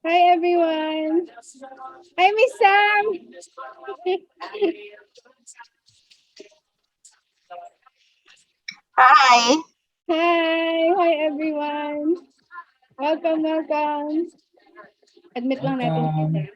Hi, everyone. Hi, Miss Sam. Hi. Hi, everyone. Welcome. Admit lang natin si Welcome.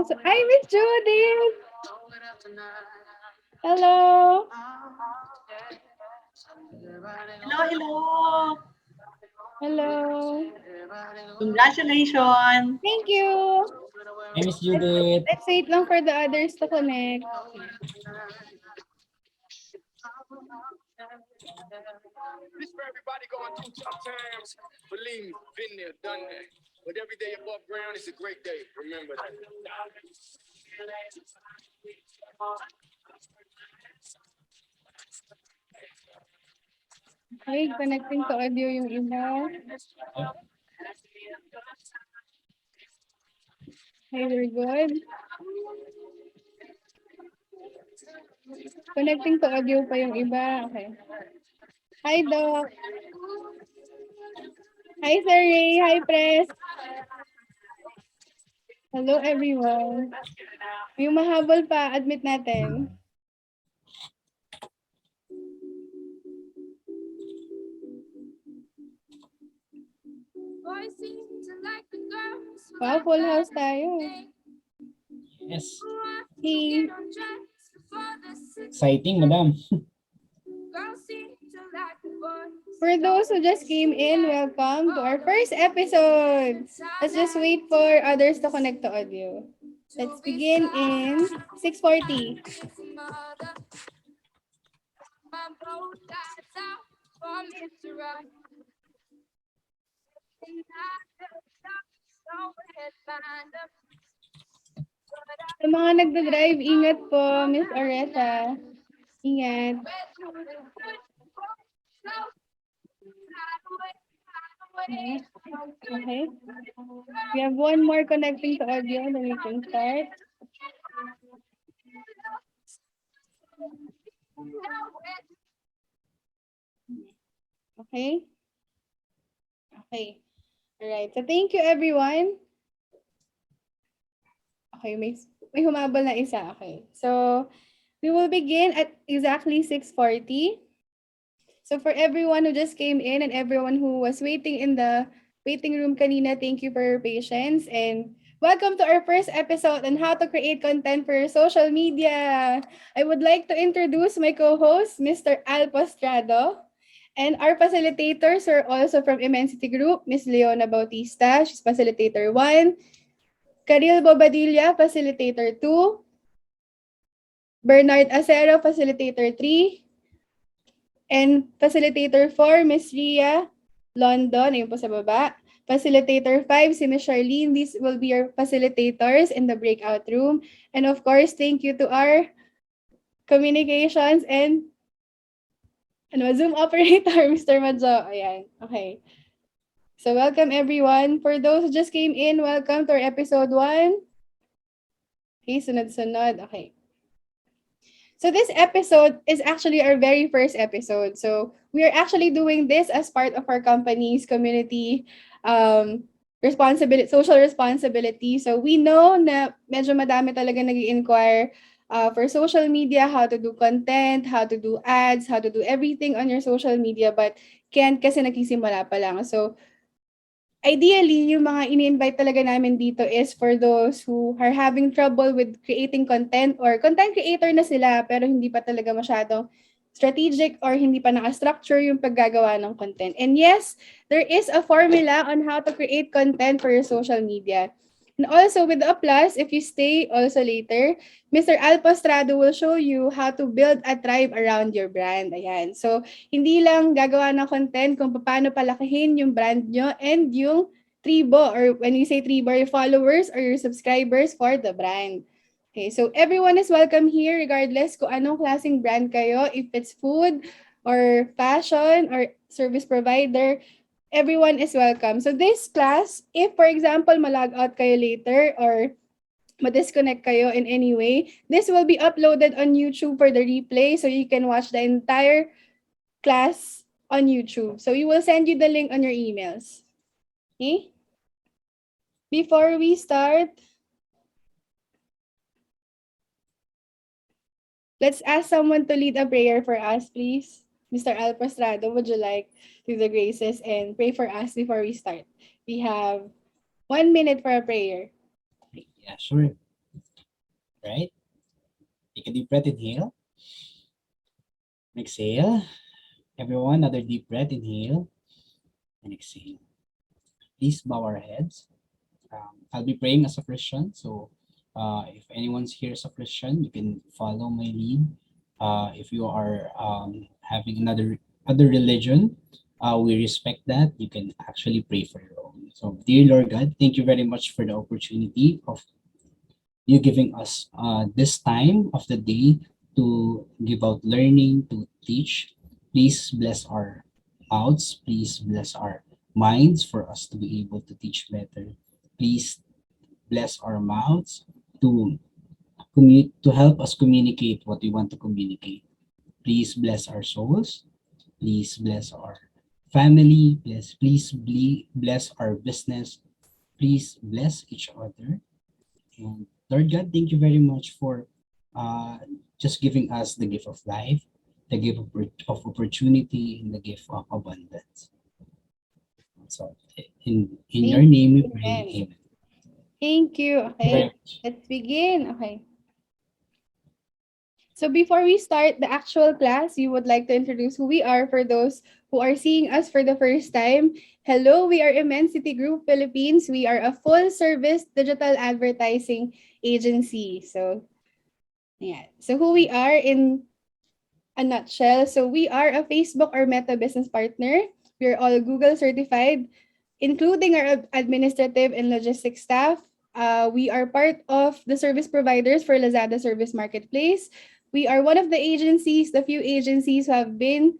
Sam. Hi, Miss Judith. Hello. Hello, hello. Hello. Congratulations. Thank you. Hey, Miss Let's, Judith. let's wait lang for the others to connect. This for everybody going through tough times. Believe me, been there, done that. But every day above ground is a great day. Remember that. Okay, connecting to audio yung iba. Yep. Okay, we're good. Connecting to audio pa yung iba. Okay. Hi, Doc. Hi, Sir Ray. Hi, Press. Hello, everyone. Yung mahabol pa, admit natin. Wow, full house tayo. Yes. Hey. Exciting, madam. For those who just came in, welcome to our first episode. Let's just wait for others to connect to audio. Let's begin in 6:40. Sa mga nagda-drive, ingat po, Miss Oresa. Ingat. Okay. Okay. We have one more connecting to audio, then we can start. Okay. Okay. All right. So thank you, everyone. Okay, may humabol na isa. Okay. So we will begin at exactly 6:40. So for everyone who just came in and everyone who was waiting in the waiting room kanina, thank you for your patience and welcome to our first episode on how to create content for your social media. I would like to introduce my co-host, Mr. Al Postrado. And our facilitators are also from Immensity Group, Miss Leona Bautista, she's Facilitator 1, Karil Bobadilla, Facilitator 2, Bernard Acero, Facilitator 3, and Facilitator 4, Miss Ria London, ayun po sa baba. Facilitator 5, si Miss Charlene. These will be your facilitators in the breakout room. And of course, thank you to our communications and Zoom operator, Mr. Madzo. Ayan, okay. So welcome everyone. For those who just came in, welcome to our episode 1. Okay, sunod-sunod. Okay. So this episode is actually our very first episode. So we are actually doing this as part of our company's community responsibility, social responsibility. So we know na medyo madami talaga nag-inquire for social media, how to do content, how to do ads, how to do everything on your social media, but can't kasi nagsisimula pa lang. So ideally, yung mga ini-invite talaga namin dito is for those who are having trouble with creating content or content creator na sila pero hindi pa talaga masyadong strategic or hindi pa naka-structure yung paggagawa ng content. And yes, there is a formula on how to create content for your social media. And also with the plus, if you stay also later, Mr. Al Postrado will show you how to build a tribe around your brand. Ayan. So, hindi lang gagawa ng content kung paano palakihin yung brand nyo and yung tribo or when you say tribo, your followers or your subscribers for the brand. Okay, so everyone is welcome here regardless kung anong klaseng brand kayo, if it's food or fashion or service provider. everyone is welcome. So this class, if for example, malag out kayo later or ma-disconnect kayo in any way, this will be uploaded on YouTube for the replay so you can watch the entire class on YouTube. So we will send you the link on your emails. Okay? Before we start, let's ask someone to lead a prayer for us, please. Mr. Al Pastrado, would you like to do the graces and pray for us before we start? We have 1 minute for a prayer. Yeah, sure. Right? Take a deep breath, inhale. Exhale. Everyone, another deep breath, inhale and exhale. Please bow our heads. I'll be praying as a Christian, so if anyone's here as a Christian, you can follow my lead. If you are having other religion, we respect that. You can actually pray for your own. So, dear Lord God, thank you very much for the opportunity of you giving us this time of the day to give out learning, to teach. Please bless our mouths. Please bless our minds for us to be able to teach better. Please bless our mouths to to help us communicate what we want to communicate. Please bless our souls. Please bless our family. Bless our business. Please bless each other. And Lord God, thank you very much for uh, just giving us the gift of life, the gift of opportunity, and the gift of abundance. So, in your name we pray. Amen. Thank you. Thank you very Okay, much. let's begin. Okay. So before we start the actual class, we would like to introduce who we are for those who are seeing us for the first time. Hello, we are Immensity Group Philippines. We are a full-service digital advertising agency. So, yeah. So who we are in a nutshell. So we are a Facebook or Meta business partner. We're all Google certified, including our administrative and logistics staff. We are part of the service providers for Lazada Service Marketplace. We are one of the few agencies who have been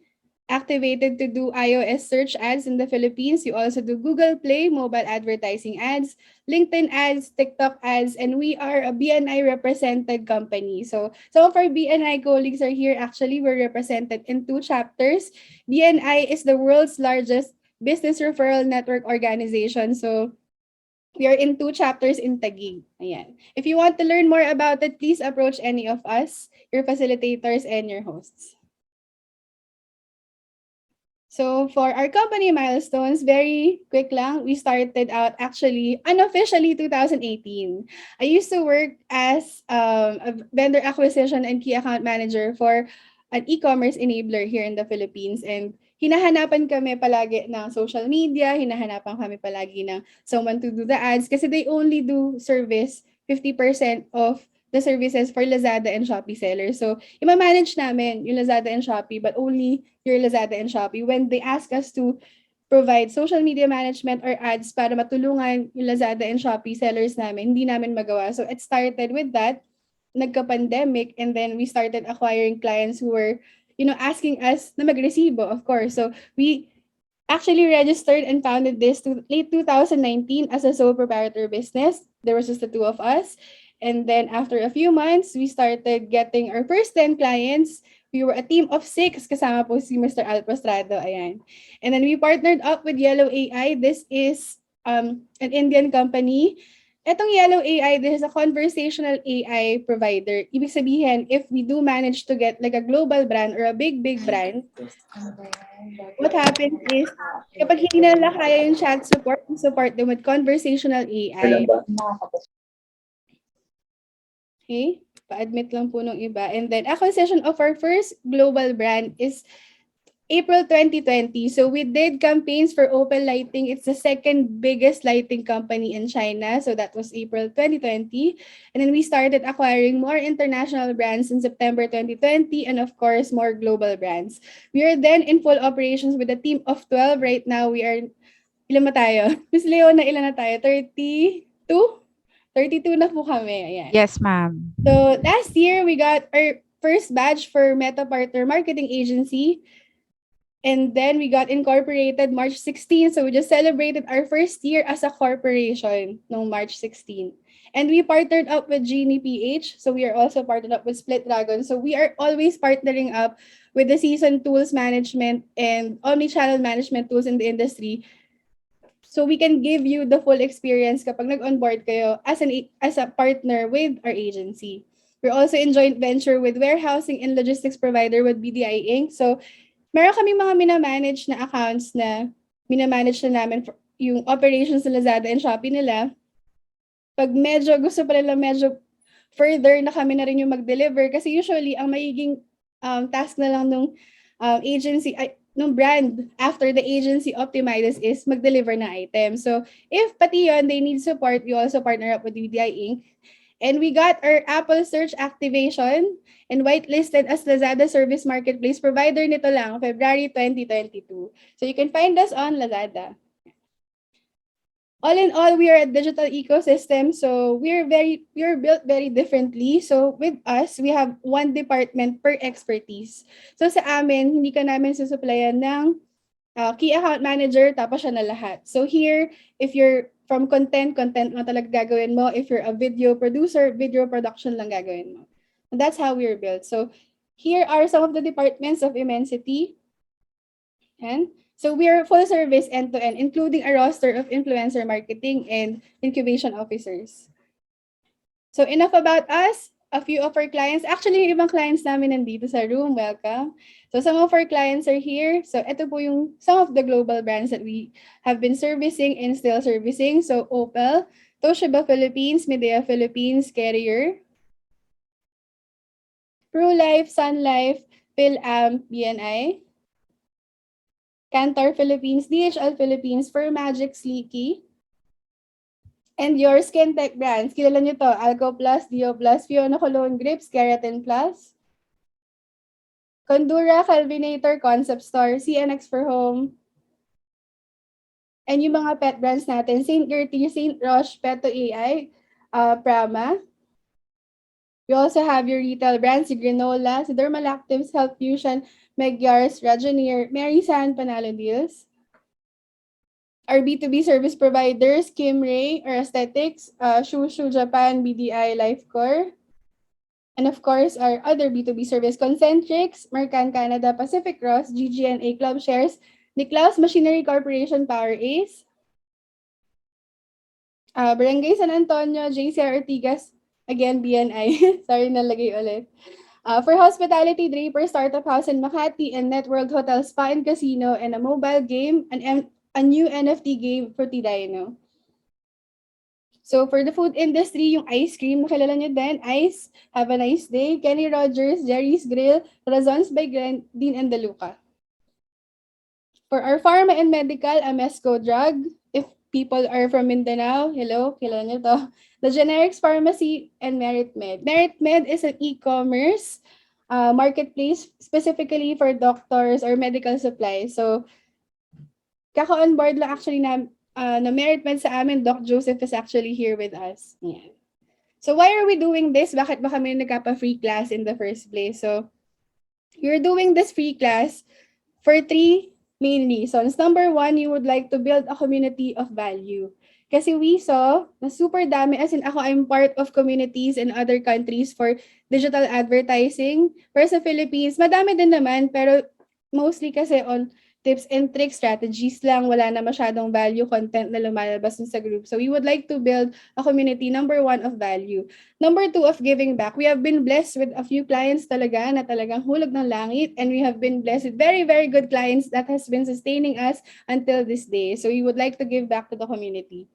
activated to do iOS search ads in the Philippines. You also do Google Play mobile advertising ads, LinkedIn ads, TikTok ads, and we are a BNI represented company. So some of our BNI colleagues are here. Actually, we're represented in 2 chapters. BNI is the world's largest business referral network organization. So we are in 2 chapters in Taguig. Ayan. If you want to learn more about it, please approach any of us, your facilitators and your hosts. So for our company milestones, very quick lang, we started out actually unofficially 2018. I used to work as a vendor acquisition and key account manager for an e-commerce enabler here in the Philippines, and hinahanapan kami palagi ng social media, hinahanapan kami palagi ng someone to do the ads kasi they only do service 50% of the services for Lazada and Shopee sellers. So, ima-manage namin yung Lazada and Shopee, but only your Lazada and Shopee. When they ask us to provide social media management or ads para matulungan yung Lazada and Shopee sellers namin, hindi namin magawa. So, it started with that, nagka-pandemic, and then we started acquiring clients who were, asking us na magresibo, of course. So, we actually registered and founded this late 2019 as a sole proprietor business. There was just the 2 of us. And then after a few months, we started getting our first 10 clients. We were a team of 6, kasama po si Mr. Al Pastrado, ayan. And then we partnered up with Yellow AI. This is an Indian company. Etong Yellow AI, this is a conversational AI provider. Ibig sabihin, if we do manage to get like a global brand or a big brand, what happens is, kapag hindi na nila kaya yung chat support, we support them with conversational AI. Okay? Pa-admit lang po nung iba. And then, acquisition of our first global brand is April 2020. So we did campaigns for Opel Lighting. It's the second biggest lighting company in China. So that was April 2020. And then we started acquiring more international brands in September 2020, and of course, more global brands. We are then in full operations with a team of 12. Right now, we are, ilan ba tayo? Miss Leona, ilan na tayo? 32? 32 na po kami. Ayan. Yes, ma'am. So last year, we got our first batch for Meta Partner Marketing Agency. And then we got incorporated March 16. So we just celebrated our first year as a corporation no March 16. And we partnered up with Genie PH. So we are also partnered up with Split Dragon. So we are always partnering up with the season tools management and omni-channel management tools in the industry. So we can give you the full experience kapag nag-onboard kayo as a partner with our agency. We're also in joint venture with warehousing and logistics provider with BDI Inc. So meron kami mga minamanage na accounts na minamanage na namin for yung operations sa Lazada and Shopee nila. Pag medyo gusto pa nila medyo further na kami na rin yung mag-deliver kasi usually ang magiging task na lang nung nung brand after the agency optimizes is mag-deliver na item. So if pati yun, they need support, we also partner up with UDI Inc. And we got our Apple search activation and whitelisted as Lazada Service Marketplace provider nito lang, February 2022. So you can find us on Lazada. All in all, we are a digital ecosystem, so we're built very differently. So with us, we have one department per expertise. So sa amin, hindi ka namin susupplyan ng key account manager, tapos siya na lahat. So here, if you're from content lang talaga gagawin mo. If you're a video producer, video production lang gagawin mo. And that's how we're built. So here are some of the departments of Immensity. And so we are full service end-to-end, including a roster of influencer marketing and incubation officers. So enough about us. A few of our clients, actually yung ibang clients namin nandito sa room, welcome. So some of our clients are here. So ito po yung some of the global brands that we have been servicing and still servicing. So Opel, Toshiba Philippines, Medea Philippines, Carrier, ProLife, Sun Life, PhilAm, BNI, Cantor Philippines, DHL Philippines, Magic, Sleeky, and your skin tech brands. Kilala nyo to, Alco Plus, Dio Plus, Fiona Cologne Grips, Keratin Plus, Condura, Calvinator, Concept Store, CNX for Home, and yung mga pet brands natin, St. Gertie, St. Roche, Peto AI, Prama. We also have your retail brands, si Granola, si Dermalactives, Health Fusion, Magyars, Rajoneer, Mary San, Panalo Deals. Our B2B service providers, Kim Ray, or Aesthetics, Shushu Japan, BDI, Lifecore. And of course, our other B2B service, Concentrix, Mercan Canada, Pacific Cross, GGNA Club Shares, Niklaus Machinery Corporation, Power Ace, Barangay San Antonio, JCR Ortigas, again, BNI. Sorry, nalagay ulit. For hospitality, Draper Startup House in Makati, and Networld Hotel Spa and Casino, and a mobile game, a new NFT game for Tidino. So for the food industry, yung ice cream, nakilala nyo din, Ice, Have a Nice Day, Kenny Rogers, Jerry's Grill, Razons by Dean and DeLuca. For our pharma and medical, Amesco Drug. If people are from Mindanao, hello, kilala nyo to. The Generics Pharmacy and Merit Med. Merit Med is an e-commerce marketplace specifically for doctors or medical supplies. So kaka-onboard lang actually na Merit Med sa amin, Doc Joseph is actually here with us. Yeah. So why are we doing this? Bakit ba kami nagkapa-free class in the first place? So you're doing this free class for 3 main reasons. Number 1, you would like to build a community of value. Kasi we saw na super dami, as in ako, I'm part of communities in other countries for digital advertising. Pero sa Philippines, madami din naman, pero mostly kasi on tips and tricks, strategies lang, wala na masyadong value content na lumalabas sa group. So we would like to build a community, number 1, of value. Number 2, of giving back. We have been blessed with a few clients talaga na talagang hulog ng langit, and we have been blessed with very, very good clients that has been sustaining us until this day. So we would like to give back to the community.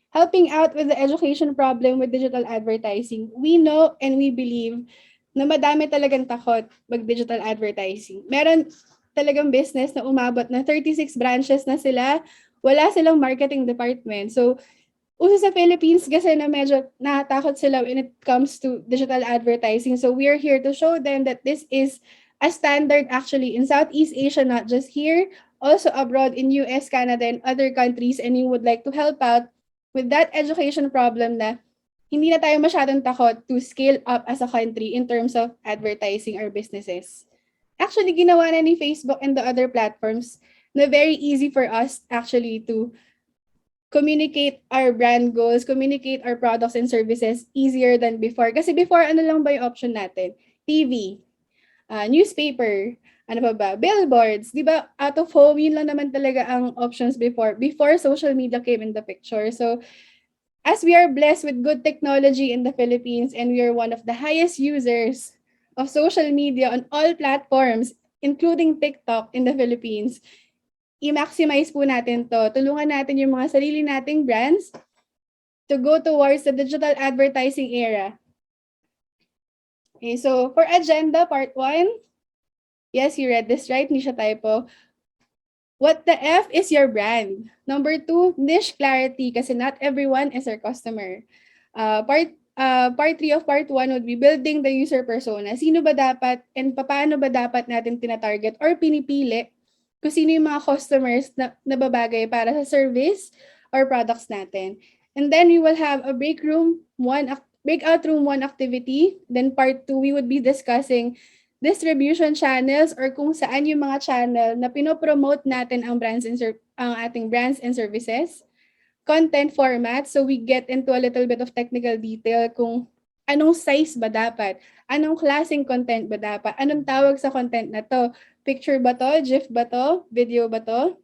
Helping out with the education problem with digital advertising. We know and we believe na madami talagang takot mag-digital advertising. Meron talagang business na umabot na 36 branches na sila, wala silang marketing department. So, uso sa Philippines kasi na medyo natatakot sila when it comes to digital advertising. So, we are here to show them that this is a standard actually in Southeast Asia, not just here, also abroad in US, Canada, and other countries, and you would like to help out with that education problem na hindi na tayo masyadong takot to scale up as a country in terms of advertising our businesses. actually ginawa na ni Facebook and the other platforms na very easy for us actually to communicate our brand goals, communicate our products and services easier than before. Kasi before, ano lang ba yung option natin? TV, newspaper, ano pa ba? Billboards, di ba? Out of home, yun lang naman talaga ang options before social media came in the picture. So, as we are blessed with good technology in the Philippines and we are one of the highest users of social media on all platforms, including TikTok in the Philippines, i-maximize po natin to. Tulungan natin yung mga sarili nating brands to go towards the digital advertising era. Okay, so for agenda, part 1, yes, you read this right, hindi siya typo. What the F is your brand? Number 2, niche clarity kasi not everyone is our customer. Part 3 of part 1 would be building the user persona. Sino ba dapat and paano ba dapat natin tinatarget or pinipili kung sino yung mga customers na nababagay para sa service or products natin. And then we will have a breakout room 1 activity. Then part 2, we would be discussing distribution channels or kung saan yung mga channel na pinopromote natin ang ang ating brands and services. Content format, so we get into a little bit of technical detail kung anong size ba dapat, anong klaseng content ba dapat, anong tawag sa content na to, picture ba to, GIF ba to, video ba to,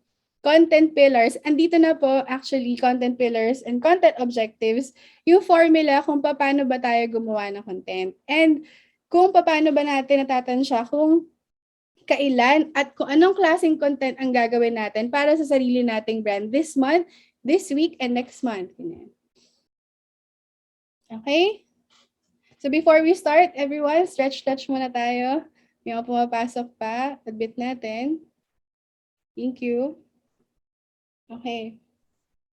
content pillars, andito na po actually content pillars and content objectives, yung formula kung paano ba tayo gumawa ng content. And kung paano ba natin natatansya kung kailan at kung anong klaseng content ang gagawin natin para sa sarili nating brand this month, this week, and next month. Okay? So before we start, everyone, stretch muna tayo. May mga pumapasok pa. Admit natin. Thank you. Okay.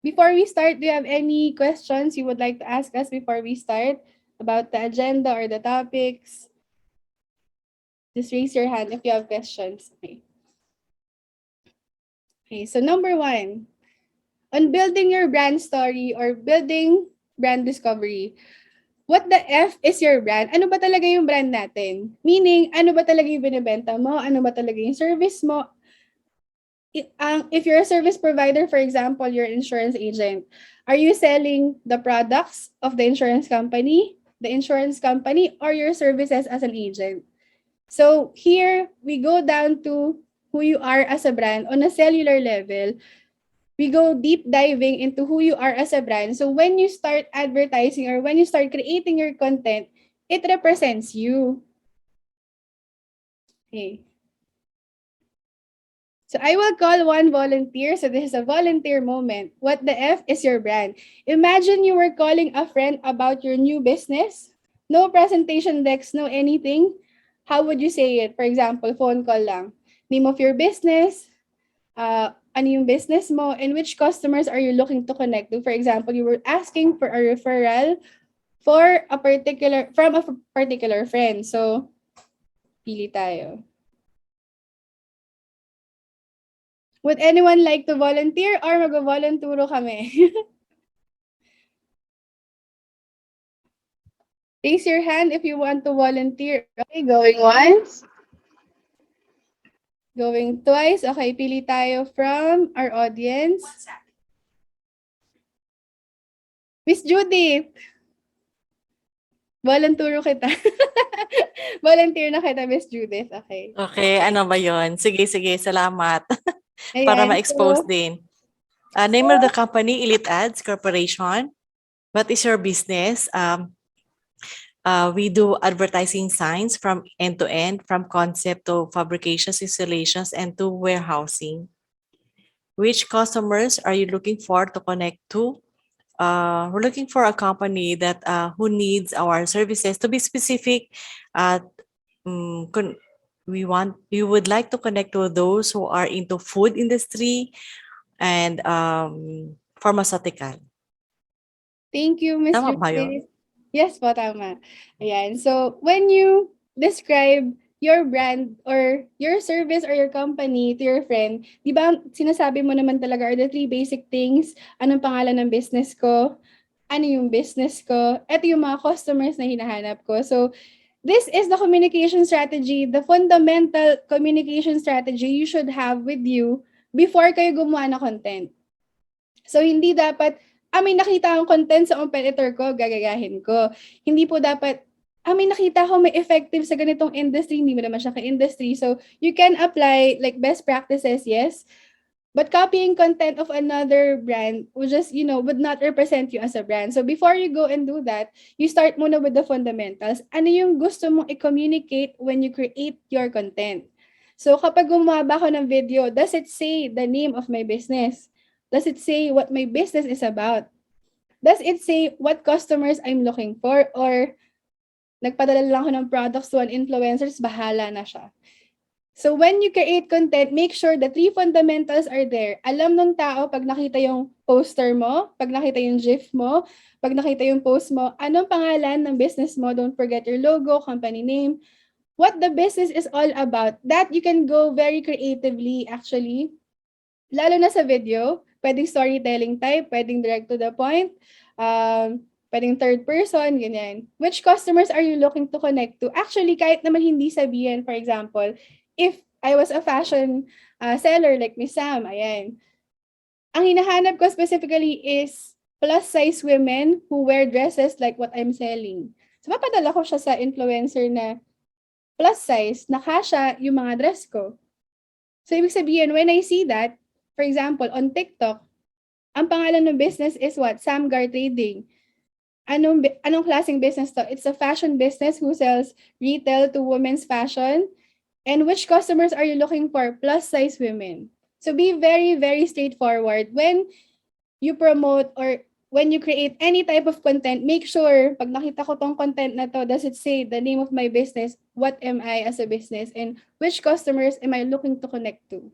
Before we start, do you have any questions you would like to ask us before we start about the agenda or the topics? Just raise your hand if you have questions. Okay, so number 1, on building your brand story or building brand discovery, what the F is your brand? Ano ba talaga yung brand natin? Meaning, ano ba talaga yung binibenta mo? Ano ba talaga yung service mo? If you're a service provider, for example, you're an insurance agent, are you selling the products of the insurance company, or your services as an agent? So here, we go down to who you are as a brand on a cellular level. We go deep diving into who you are as a brand. So when you start advertising or when you start creating your content, it represents you. Okay. So I will call one volunteer. So this is a volunteer moment. What the F is your brand? Imagine you were calling a friend about your new business. No presentation decks, no anything. How would you say it? For example, phone call lang. Name of your business, ano yung business mo, and which customers are you looking to connect to? For example, you were asking for a referral from a particular friend. So, pili tayo. Would anyone like to volunteer or mag-volunturo kami? Raise your hand if you want to volunteer. Okay, going once. Going twice. Okay, pili tayo from our audience. Miss Judith. Volunturo kita. Volunteer na kita, Miss Judith. Okay. Okay, ano ba yon? Sige, salamat. Ayan, Para ma-expose so, din. Name of the company, Elite Ads Corporation. What is your business? We do advertising signs from end to end, from concept to fabrications, installations, and to warehousing. Which customers are you looking for to connect to? We're looking for a company that who needs our services. To be specific, we would like to connect to those who are into food industry and pharmaceutical. thank you, Miss Tama ba yun? Judith. Yes po, tama. Ayan. So, when you describe your brand or your service or your company to your friend, di ba sinasabi mo naman talaga are the 3 basic things? Anong pangalan ng business ko? Ano yung business ko? Ito yung mga customers na hinahanap ko. So, This is the communication strategy, the fundamental communication strategy you should have with you before kayo gumawa ng content. So, hindi dapat, may nakita akong content sa competitor ko, gagagahin ko. Hindi po dapat, may nakita ko may effective sa ganitong industry, hindi mo naman siya ka-industry. So, you can apply like best practices, yes. But copying content of another brand would just, would not represent you as a brand. So before you go and do that, you start muna with the fundamentals. Ano yung gusto mong i-communicate when you create your content? So kapag gumawa ako ng video, does it say the name of my business? Does it say what my business is about? Does it say what customers I'm looking for? Or nagpadala lang ako ng products to an influencers, bahala na siya. So when you create content, make sure the 3 fundamentals are there. Alam ng tao pag nakita yung poster mo, pag nakita yung GIF mo, pag nakita yung post mo, anong pangalan ng business mo, don't forget your logo, company name, what the business is all about. That you can go very creatively actually. Lalo na sa video, pwedeng storytelling type, pwedeng direct to the point, pwedeng third person, ganyan. Which customers are you looking to connect to? Actually, kahit naman hindi sabihin, for example, if I was a fashion seller like Miss Sam, ayan. Ang hinahanap ko specifically is plus-size women who wear dresses like what I'm selling. So, papadala ko siya sa influencer na plus-size, na kasya yung mga dress ko. So, ibig sabihin, when I see that, for example, on TikTok, ang pangalan ng business is what? Samgar Trading. Anong klaseng business to? It's a fashion business who sells retail to women's fashion. And which customers are you looking for? Plus-size women. So be very, very straightforward. When you promote or when you create any type of content, make sure, pag nakita ko tong content na to, does it say the name of my business? What am I as a business? And which customers am I looking to connect to?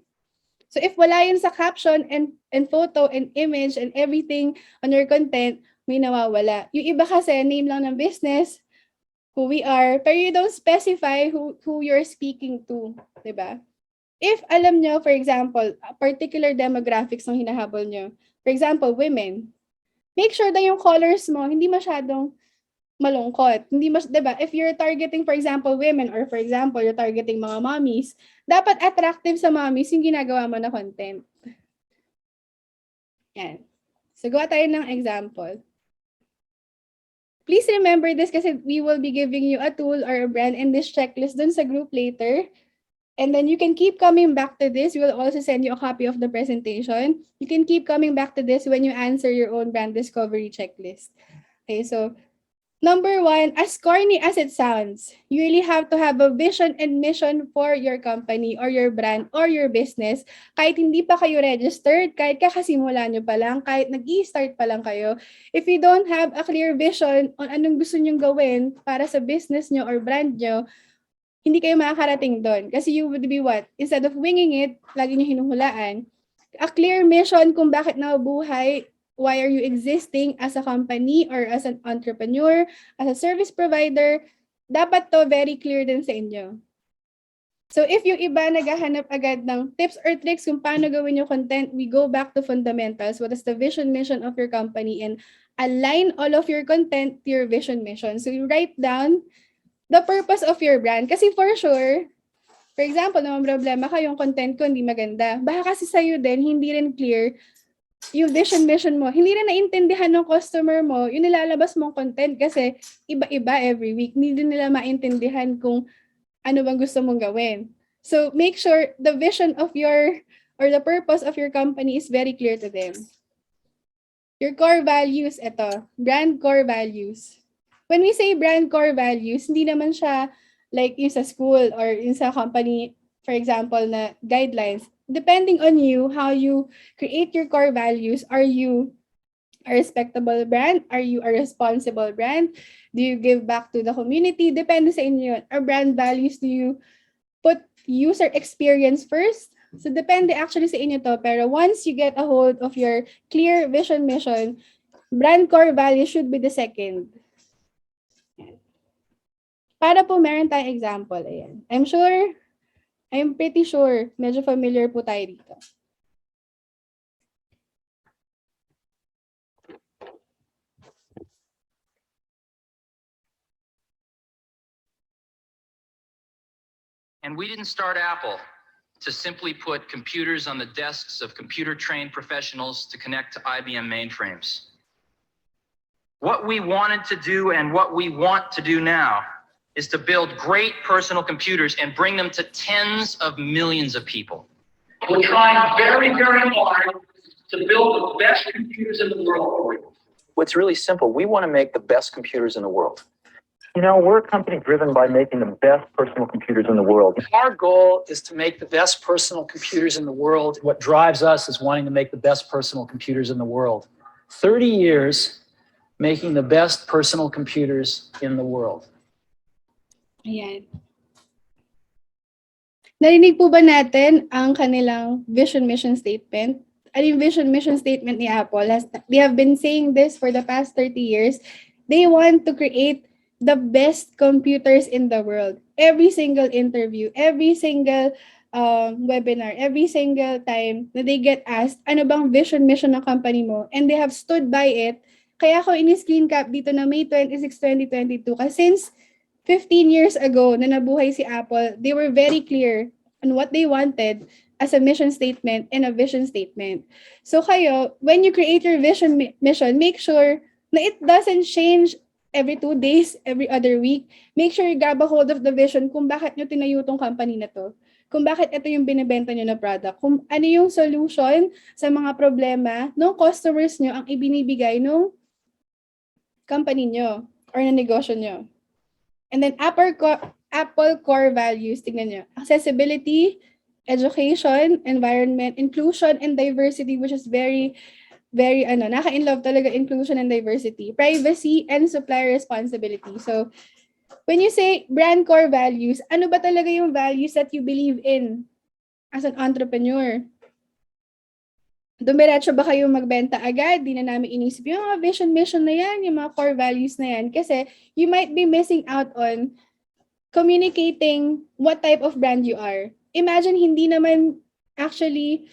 So if wala yun sa caption and photo and image and everything on your content, may nawawala. Yung iba kasi, name lang ng business, who we are, pero you don't specify who you're speaking to, diba? If alam nyo, for example, a particular demographics ng hinahabol nyo, for example, women, make sure na yung colors mo, hindi masyadong malungkot. Diba? If you're targeting, for example, women, or for example, you're targeting mga mommies, dapat attractive sa mommies yung ginagawa mo na content. Yan. So, gawa tayo ng example. Please remember this kasi we will be giving you a tool or a brand in this checklist dun sa group later. And then you can keep coming back to this. We will also send you a copy of the presentation. You can keep coming back to this when you answer your own brand discovery checklist. Okay, so number 1, as corny as it sounds, you really have to have a vision and mission for your company or your brand or your business. Kahit hindi pa kayo registered, kahit kakasimula nyo pa lang, kahit nag-i-start pa lang kayo, if you don't have a clear vision on anong gusto nyong gawin para sa business nyo or brand nyo, hindi kayo makakarating doon. Kasi you would be what? Instead of winging it, lagi nyo hinuhulaan, a clear mission kung bakit nabuhay. Why are you existing as a company or as an entrepreneur, as a service provider? Dapat to very clear din sa inyo. So if yung iba naghahanap agad ng tips or tricks kung paano gawin yung content, we go back to fundamentals. What is the vision, mission of your company? And align all of your content to your vision, mission. So you write down the purpose of your brand. Kasi for sure, for example, naman problema ka, yung content ko hindi maganda. Baka kasi sa'yo din, hindi rin clear yung vision mission mo, hindi na naintindihan ng customer mo, yung nilalabas mong content kasi iba-iba every week. Hindi din nila maintindihan kung ano bang gusto mong gawin. So make sure the vision of your or the purpose of your company is very clear to them. Your core values, ito, brand core values. When we say brand core values, hindi naman siya like yung sa school or yung sa company, for example, na guidelines. Depending on you, how you create your core values, are you a respectable brand? Are you a responsible brand? Do you give back to the community? Depende sa inyo. Our brand values, do you put user experience first? So depende actually sa inyo to. Pero once you get a hold of your clear vision mission, brand core values should be the second. Para po meron tayong example. Ayan. I'm pretty sure, medyo familiar po tayo dito. And we didn't start Apple to simply put computers on the desks of computer-trained professionals to connect to IBM mainframes. What we wanted to do and what we want to do now is to build great personal computers and bring them to tens of millions of people. We're trying very, very hard to build the best computers in the world for you. It's really simple. We want to make the best computers in the world. You know, we're a company driven by making the best personal computers in the world. Our goal is to make the best personal computers in the world. What drives us is wanting to make the best personal computers in the world. 30 years making the best personal computers in the world. Ayan. Narinig po ba natin ang kanilang vision mission statement? Ano yung vision mission statement ni Apple? They have been saying this for the past 30 years. They want to create the best computers in the world. Every single interview, every single webinar, every single time na they get asked, ano bang vision mission ng company mo? And they have stood by it. Kaya ako ini-screen cap dito na May 26, 2022. Kasi since 15 years ago na nabuhay si Apple, they were very clear on what they wanted as a mission statement and a vision statement. So kayo, when you create your vision mission, make sure na it doesn't change every 2 days, every other week. Make sure you grab a hold of the vision kung bakit nyo tinayo tong company na to. Kung bakit ito yung binibenta nyo na product. Kung ano yung solution sa mga problema ng customers nyo ang ibinibigay ng company nyo or na negosyo nyo. And then Apple core values, tignan nyo. Accessibility, education, environment, inclusion, and diversity, which is very naka-inlove talaga inclusion and diversity, privacy, and supplier responsibility. So, when you say brand core values, ano ba talaga yung values that you believe in as an entrepreneur? Dumiretso ba kayo magbenta agad? Di na namin inisip yung mga vision mission na yan, yung mga core values na yan. Kasi you might be missing out on communicating what type of brand you are. Imagine hindi naman actually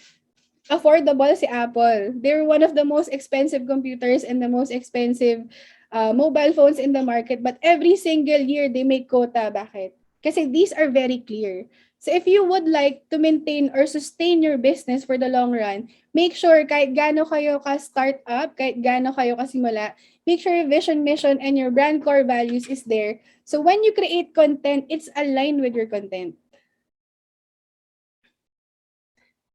affordable si Apple. They're one of the most expensive computers and the most expensive mobile phones in the market. But every single year, they make quota. Bakit? Kasi these are very clear. So if you would like to maintain or sustain your business for the long run, make sure kahit gaano kayo ka-startup, kahit gaano kayo kasimula, make sure your vision, mission, and your brand core values is there. So when you create content, it's aligned with your content.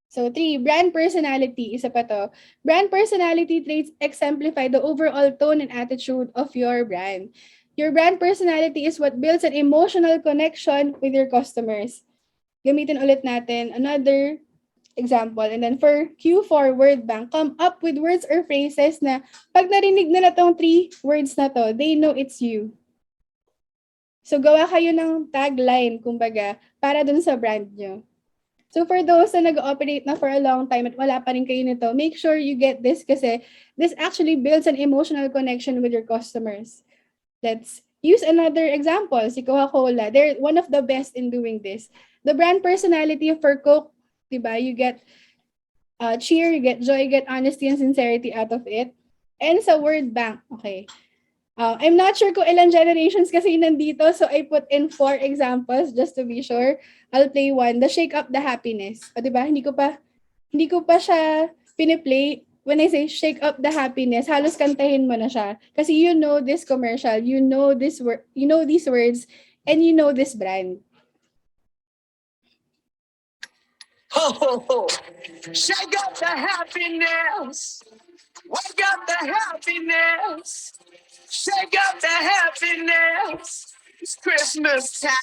So 3, brand personality. Isa pa to. Brand personality traits exemplify the overall tone and attitude of your brand. Your brand personality is what builds an emotional connection with your customers. Gamitin ulit natin another example. And then for Q4 word bank, come up with words or phrases na pag narinig na tong 3 words na to, they know it's you. So gawa kayo ng tagline, kumbaga, para dun sa brand nyo. So for those na nag-ooperate na for a long time at wala pa rin kayo nito, make sure you get this kasi this actually builds an emotional connection with your customers. Let's use another example, si Coca-Cola. They're one of the best in doing this. The brand personality for Coke, diba? You get cheer, you get joy, you get honesty and sincerity out of it. And sa word bank, okay. I'm not sure kung ilang generations kasi nandito, so I put in 4 examples just to be sure. I'll play one, the Shake Up the Happiness. O diba, hindi ko pa siya piniplay. When I say Shake Up the Happiness, halos kantahin mo na siya. Kasi you know this commercial, you know these words, and you know this brand. Oh, shake up the happiness. Wake up the happiness. Shake up the happiness. It's Christmas time.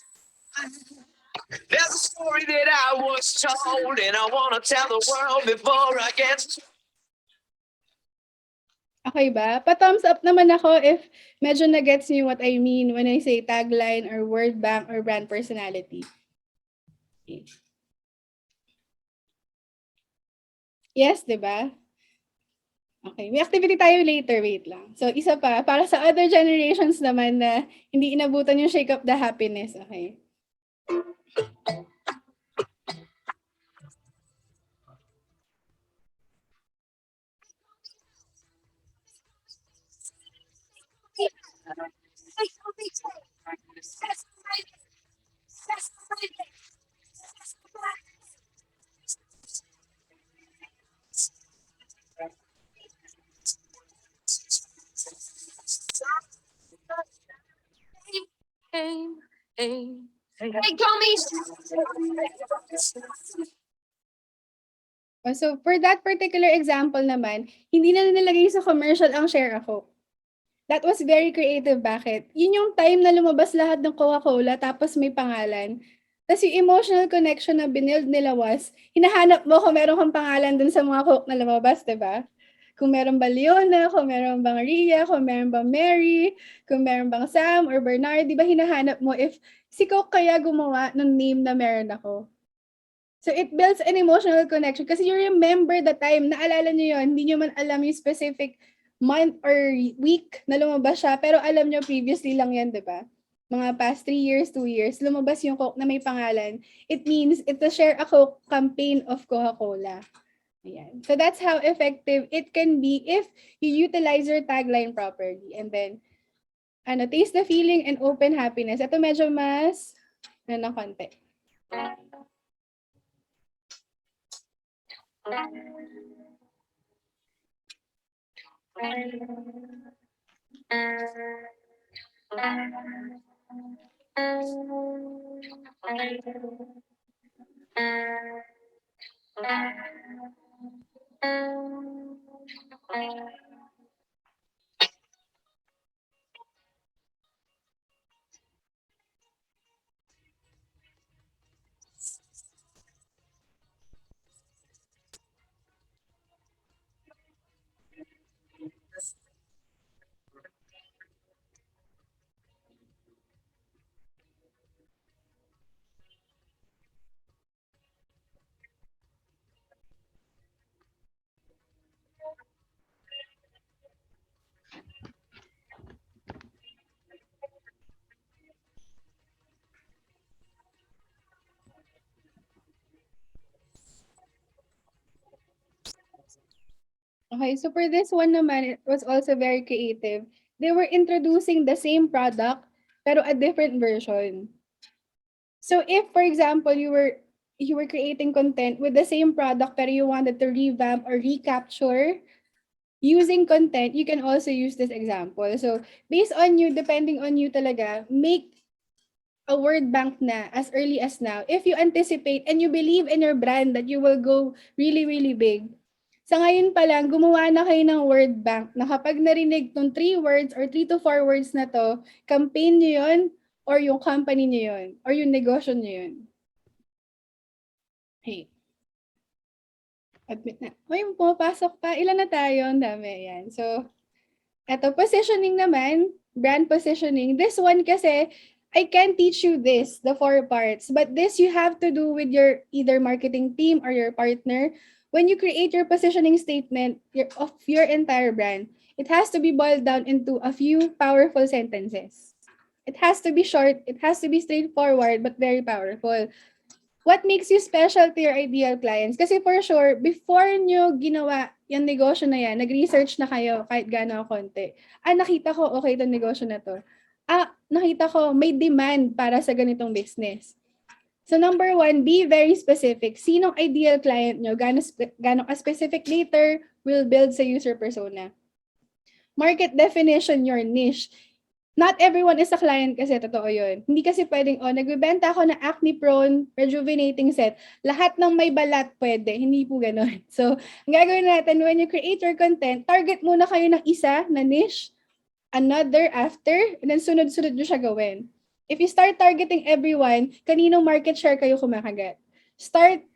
There's a story that I was told, and I want to tell the world before I get. Okay ba? Pa-thumbs up naman ako if medyo na-gets niyo what I mean when I say tagline or word bank or brand personality. Okay. Yes, di ba? Okay, may activity tayo later, wait lang. So, isa pa, para sa other generations naman na hindi inabutan yung Shake Up the Happiness, okay? They call me. So for that particular example naman, hindi na nilagay sa commercial ang share ako. That was very creative. Bakit? Yun yung time na lumabas lahat ng Coca-Cola tapos may pangalan. Tapos yung emotional connection na binild nila was, hinahanap mo kung meron kang pangalan dun sa mga Coke na lumabas, diba? Kung meron ba Leona, kung meron bang Rhea, kung meron bang Mary, kung meron bang Sam or Bernard, di ba hinahanap mo if si Coke kaya gumawa ng name na meron ako. So it builds an emotional connection kasi you remember the time, naalala nyo yun, hindi nyo man alam yung specific month or week na lumabas siya, pero alam nyo previously lang yan, di ba? Mga past 3 years, 2 years, lumabas yung Coke na may pangalan. It means it's a Share a Coke campaign of Coca-Cola. Ayan. So that's how effective it can be if you utilize your tagline properly. And then, taste the feeling and open happiness. Ito medyo mas, ng konti. Okay, so for this one naman, it was also very creative. They were introducing the same product, pero a different version. So if, for example, you were creating content with the same product, pero you wanted to revamp or recapture using content, you can also use this example. So based on you, depending on you talaga, make a word bank na as early as now. If you anticipate and you believe in your brand that you will go really, really big, sa ngayon pa lang, gumawa na kayo ng word bank na kapag narinig tong 3 words or 3 to 4 words na to, campaign nyo yun or yung company nyo yun or yung negosyo nyo yun. Hey. Admit na. May pumapasok pa. Ilan na tayo? Ang dami. Yan. So, eto, positioning naman, brand positioning. This one kasi, I can teach you this, the 4 parts. But this you have to do with your either marketing team or your partner. When you create your positioning statement of your entire brand, it has to be boiled down into a few powerful sentences. It has to be short, it has to be straightforward, but very powerful. What makes you special to your ideal clients? Kasi for sure, before nyo ginawa yung negosyo na yan, nag-research na kayo kahit gano'n konti. Nakita ko, okay itong negosyo na to. Nakita ko, may demand para sa ganitong business. So number 1, be very specific. Sinong ideal client nyo? Gano'ng specific later will build sa user persona. Market definition, your niche. Not everyone is a client kasi, totoo yun. Hindi kasi pwedeng, nagbibenta ako ng acne-prone, rejuvenating set. Lahat ng may balat pwede. Hindi po ganun. So, ang gagawin natin, when you create your content, target muna kayo ng isa na niche, another after, and then sunod-sunod nyo siya gawin. If you start targeting everyone, kaninong market share kayo kumakagat? Start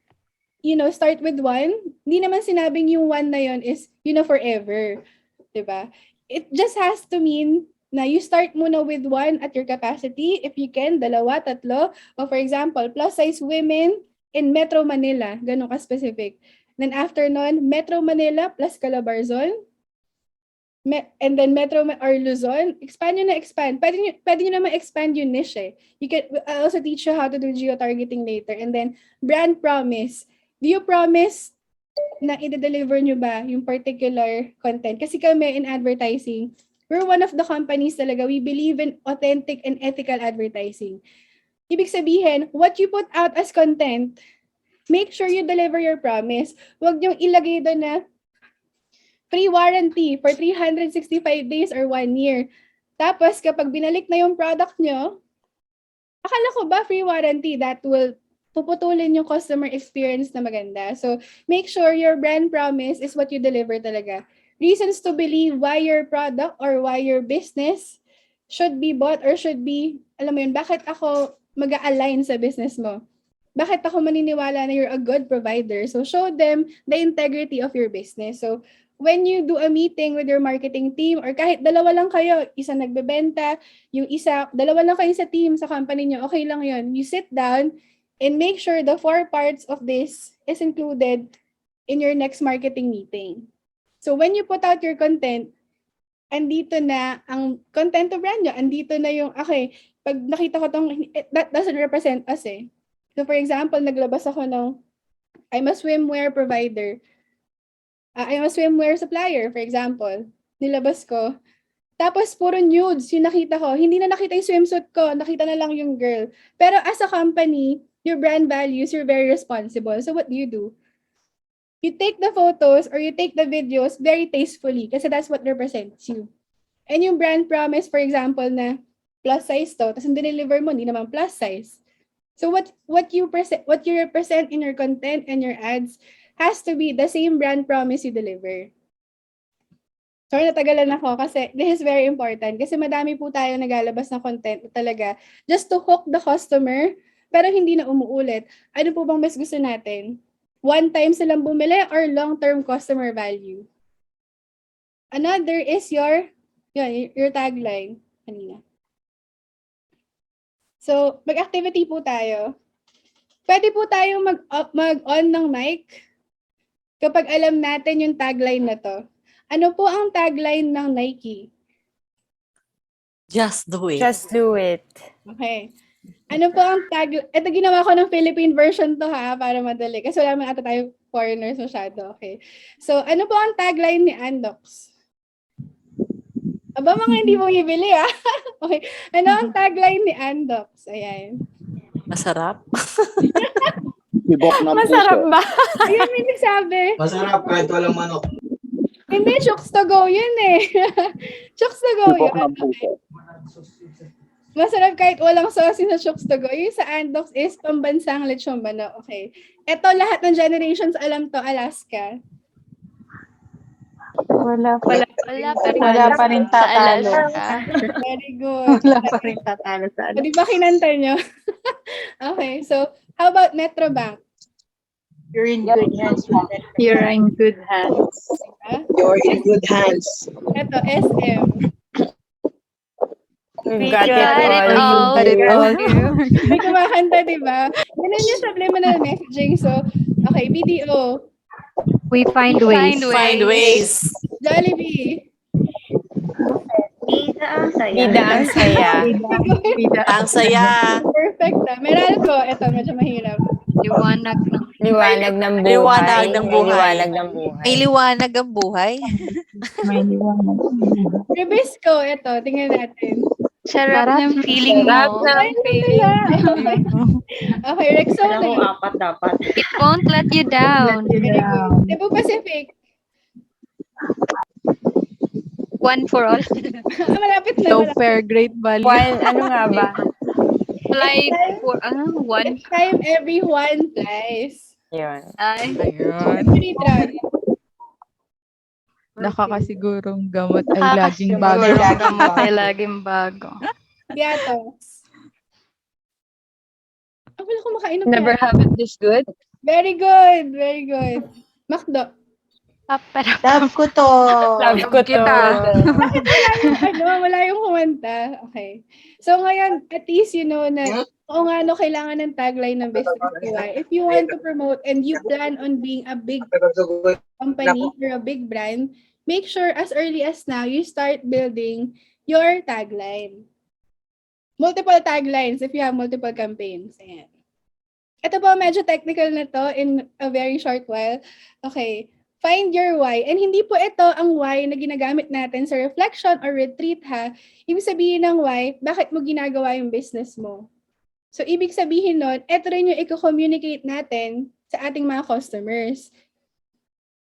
with one. Hindi naman sinabing yung one na yun is, forever. Diba? It just has to mean na you start muna with one at your capacity. If you can, 2, 3. O for example, plus size women in Metro Manila. Ganun ka-specific. Then after nun, Metro Manila plus Calabarzon. And then Metro or Luzon, expand nyo na expand. Pwede nyo naman expand yung niche eh. I'll also teach you how to do geo-targeting later. And then, brand promise. Do you promise na i-deliver nyo ba yung particular content? Kasi kami in advertising, we're one of the companies talaga, we believe in authentic and ethical advertising. Ibig sabihin, what you put out as content, make sure you deliver your promise. Huwag nyo ilagay doon na free warranty for 365 days or 1 year. Tapos, kapag binalik na yung product nyo, akala ko ba free warranty, that will puputulin yung customer experience na maganda. So, make sure your brand promise is what you deliver talaga. Reasons to believe why your product or why your business should be bought or should be, alam mo yun, bakit ako mag-align sa business mo? Bakit ako maniniwala na you're a good provider? So, show them the integrity of your business. So, when you do a meeting with your marketing team or kahit dalawa lang kayo, isa nagbebenta, yung isa, dalawa lang kayo sa team, sa company nyo, okay lang yun. You sit down and make sure the 4 parts of this is included in your next marketing meeting. So when you put out your content, andito na ang content to brand nyo, andito na yung, okay, pag nakita ko tong, that doesn't represent us eh. So for example, naglabas ako ng, I'm a swimwear provider. I'm a swimwear supplier, for example. Nilabas ko. Tapos puro nudes yung nakita ko. Hindi na nakita yung swimsuit ko, nakita na lang yung girl. Pero as a company, your brand values, you're very responsible. So what do? You take the photos or you take the videos very tastefully kasi that's what represents you. And yung brand promise, for example, na plus size to, tapos yung deliver mo, hindi naman plus size. So what you represent in your content and your ads has to be the same brand promise you deliver. Sorry, natagalan ako kasi this is very important kasi madami po tayo naglalabas ng content talaga just to hook the customer pero hindi na umuulit. Ano po bang mas gusto natin? One time silang bumili or long-term customer value? Another is your tagline kanina. So, mag-activity po tayo. Pwede po tayo mag-on ng mic kapag alam natin yung tagline na to. Ano po ang tagline ng Nike? Just do it. Just do it. Okay. Ano po ang tagline? Ito ginawa ko ng Philippine version to ha, para madali. Kasi wala man ata tayo foreigners masyado. Okay. So, ano po ang tagline ni Andox? Aba, mga hindi mo ibili ha. Okay. Ano ang tagline ni Andox? Ayan. Masarap. Tibok ng Masarap ba? Ayun, may nagsabi. Masarap kahit walang manok. Hindi, chooks to go yun eh. Chooks to go Tibok yun. ng puso. Masarap kahit walang sauce sa chooks to go. Yung sa Andox is pambansang lechon manok. Okay. Ito lahat ng generations alam to, Alaska. Wala pa rin. Wala pa rin tatalo. Very good. Wala pa rin tatalo sa O, di ba kinanta nyo? Okay, so how about Metrobank? You're in good hands. You're in good hands. You're in good hands. Ito, SM. We've got it all. May kumakanta, di ba? Ganun yung subliminal messaging. So, okay, BDO. We find ways. Find ways. Jollibee. Bida ang saya. Ang saya. Perfect na. Meralco. Ito, medyo mahirap. Liwanag ng Liwanag ng buhay. Liwanag ng buhay. Liwanag ng buhay. May liwanag ang buhay. may liwanag. Ribisco. Ito, tingnan natin. Sarap ng feeling mo. Ay, okay. Okay, Rexona. Alam mo, apat dapat. It won't let you down. Cebu Pacific. One for all. Malapit na. So malapit. fair, great value. While, ano nga ba? Fly for one. Next time, everyone flies. Yun. Ay, Ayun. Free travel. Nakakasigurong gamot ay laging bago. bago. Gamot ay laging bago. Gatos. Ako wala kumakain ng Never gatos. have it this good. Very good. Very good. Macdo. Love ko to. Love ko to. Bakit wala yung kumanta? Okay. So ngayon, at least you know na kung ano kailangan ng tagline ng business UI. If you want to promote and you plan on being a big company or a big brand, make sure as early as now, you start building your tagline. Multiple taglines if you have multiple campaigns. Ayan. Ito po, medyo technical na to in a very short while. Okay. Find your why. And hindi po ito ang why na ginagamit natin sa reflection or retreat ha. Ibig sabihin ng why, bakit mo ginagawa yung business mo? So, ibig sabihin nun, ito rin yung i-communicate natin sa ating mga customers.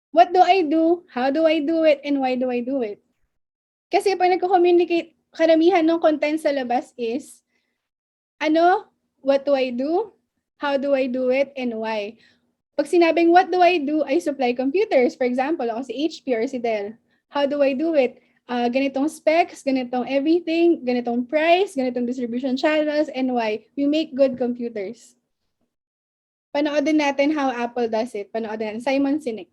What do I do? How do I do it? And why do I do it? Kasi pag nagko-communicate, karamihan ng content sa labas is Ano? What do I do? How do I do it? And why? Pag sinabing what do I do, I supply computers. For example, ako si HP or si Dell. How do I do it? Ganitong specs, ganitong everything, ganitong price, ganitong distribution channels, and why? We make good computers. Panoodin natin how Apple does it. Panoodin natin. Simon Sinek.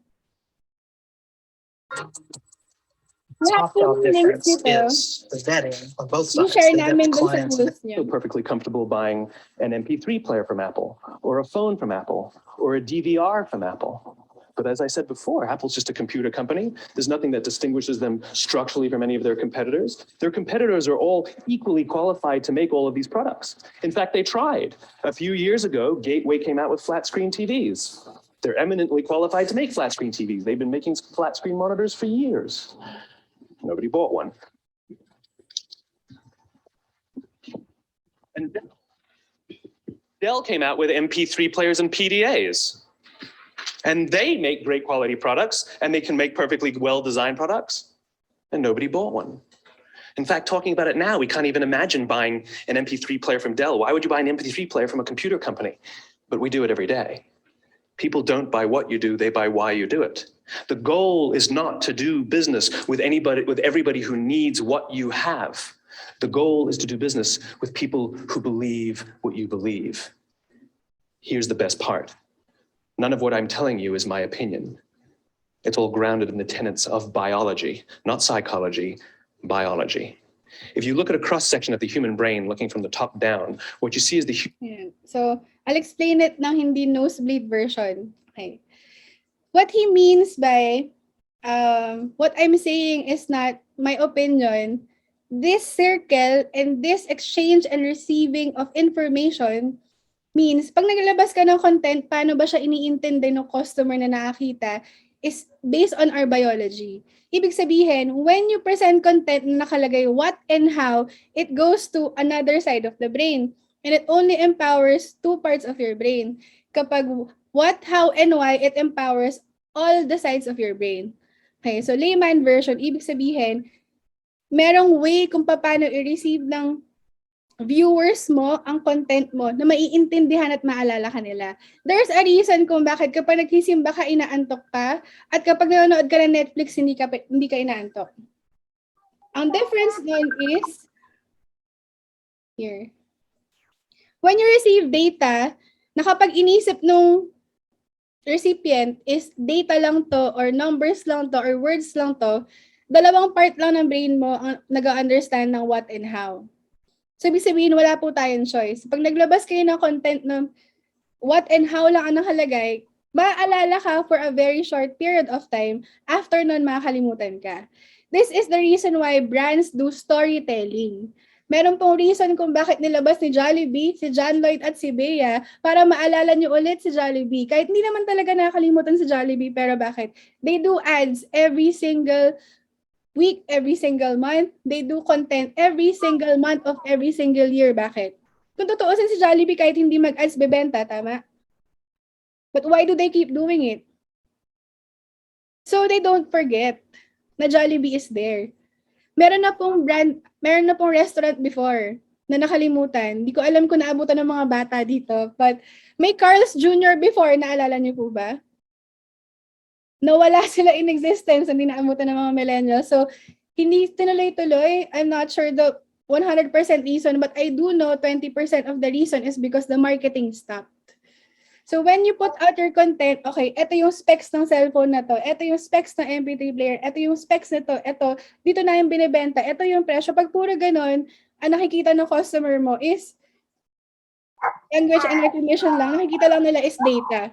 Lahat Top-down ng links difference nito, is the vetting on both yung sides. share They vet the namin dun sa clients. tools niyo. Feel perfectly comfortable buying an MP3 player from Apple, or a phone from Apple, or a DVR from Apple. But as I said before, Apple's just a computer company. There's nothing that distinguishes them structurally from any of their competitors. Their competitors are all equally qualified to make all of these products. In fact, they tried. A few years ago, Gateway came out with flat screen TVs. They're eminently qualified to make flat screen TVs. They've been making flat screen monitors for years. Nobody bought one. And Dell came out with MP3 players and PDAs. And they make great quality products, and they can make perfectly well-designed products, and nobody bought one. In fact, talking about it now, we can't even imagine buying an MP3 player from Dell. Why would you buy an MP3 player from a computer company? But we do it every day. People don't buy what you do, they buy why you do it. The goal is not to do business with everybody who needs what you have. The goal is to do business with people who believe what you believe. Here's the best part. None of what I'm telling you is my opinion. It's all grounded in the tenets of biology, not psychology, biology. If you look at a cross-section of the human brain, looking from the top down, what you see is the... Yan. So, I'll explain it ng hindi nosebleed version. Okay. What he means by, what I'm saying is not my opinion. This circle and this exchange and receiving of information means, pag naglabas ka ng content, paano ba siya iniintindi ng customer na nakakita is based on our biology. Ibig sabihin, when you present content na nakalagay what and how, it goes to another side of the brain. And it only empowers two parts of your brain. Kapag what, how, and why, it empowers all the sides of your brain. Okay, so layman version, ibig sabihin, merong way kung paano i-receive ng viewers mo ang content mo na maiintindihan at maalala ka nila. There's a reason kung bakit kapag nagsisimba ka, inaantok ka, at kapag nanonood ka ng Netflix, hindi ka inaantok. Ang difference nun is, here. When you receive data, na kapag inisip nung recipient is data lang to, or numbers lang to, or words lang to, dalawang part lang ng brain mo ang nag-understand ng what and how. So, ibig sabihin, wala po tayong choice. Pag naglabas kayo ng content ng what and how lang ang nakalagay, maaalala ka for a very short period of time, after nun makakalimutan ka. This is the reason why brands do storytelling. Meron pong reason kung bakit nilabas ni Jollibee, si John Lloyd at si Bea, para maalala niyo ulit si Jollibee. Kahit hindi naman talaga nakakalimutan si Jollibee, pero bakit? They do ads every single week, every single month. They do content every single month of every single year. Bakit? Kung tutuusin si Jollibee kahit hindi mag-ads bebenta, tama? But why do they keep doing it? So they don't forget na Jollibee is there. Meron na pong restaurant before na nakalimutan. Hindi ko alam kung naabutan ng mga bata dito. But may Carl's Jr. before, naalala niyo po ba? Nawala sila in existence, hindi naabutan ng mga millennials. So, hindi tinuloy-tuloy. I'm not sure the 100% reason, but I do know 20% of the reason is because the marketing stopped. So, when you put out your content, okay, ito yung specs ng cellphone na to, ito yung specs ng MP3 player, ito yung specs nito, ito, dito na yung binibenta, ito yung presyo. Pag puro ganon, ang nakikita ng customer mo is language and recognition lang. Nakikita lang nila is data.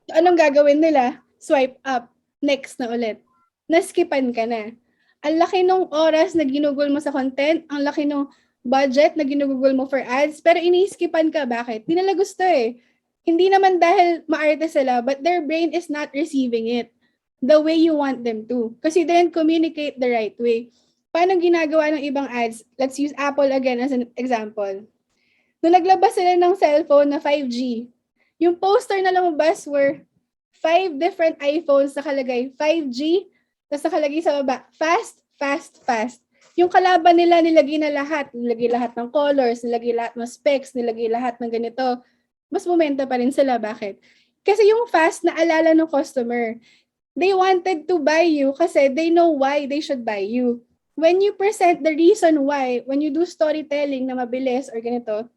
So, anong gagawin nila? Swipe up, next na ulit. Naskipan ka na. Ang laki ng oras na ginugol mo sa content, ang laki ng budget na ginugol mo for ads, pero iniskipan ka. Bakit? Di nila gusto eh. Hindi naman dahil maarte sila, but their brain is not receiving it the way you want them to. Kasi they didn't communicate the right way. Paano ginagawa ng ibang ads? Let's use Apple again as an example. Nung naglabas sila ng cellphone na 5G, yung poster na lumabas were 5 different iPhones nakalagay 5G, tapos nakalagay sa baba, fast, fast, fast. yung kalaban nila, nilagay lahat ng colors, nilagay lahat ng specs, nilagay lahat ng ganito, mas bumenta pa rin sila. Bakit? Kasi yung fast na alala ng customer, they wanted to buy you kasi they know why they should buy you. When you present the reason why, when you do storytelling na mabilis or ganito,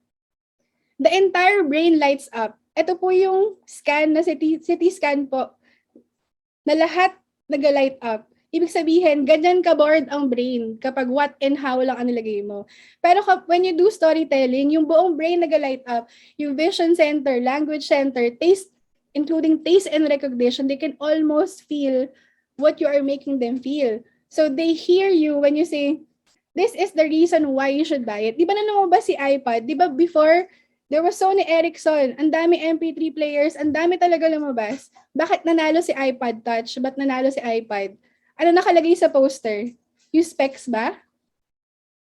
the entire brain lights up. Ito po yung scan na CT scan po, na lahat nag-light up. Ibig sabihin, ganyan ka-bored ang brain kapag what and how lang ang nilagay mo. Pero when you do storytelling, yung buong brain nag-light up, yung vision center, language center, taste, including taste and recognition, they can almost feel what you are making them feel. So they hear you when you say, this is the reason why you should buy it. Di ba na lumabas si iPad? Di ba before, there was Sony Ericsson, ang dami MP3 players, ang dami talaga lumabas. Bakit nanalo si iPad Touch? Ba't nanalo si iPad? Ano nakalagay sa poster? Yung specs ba?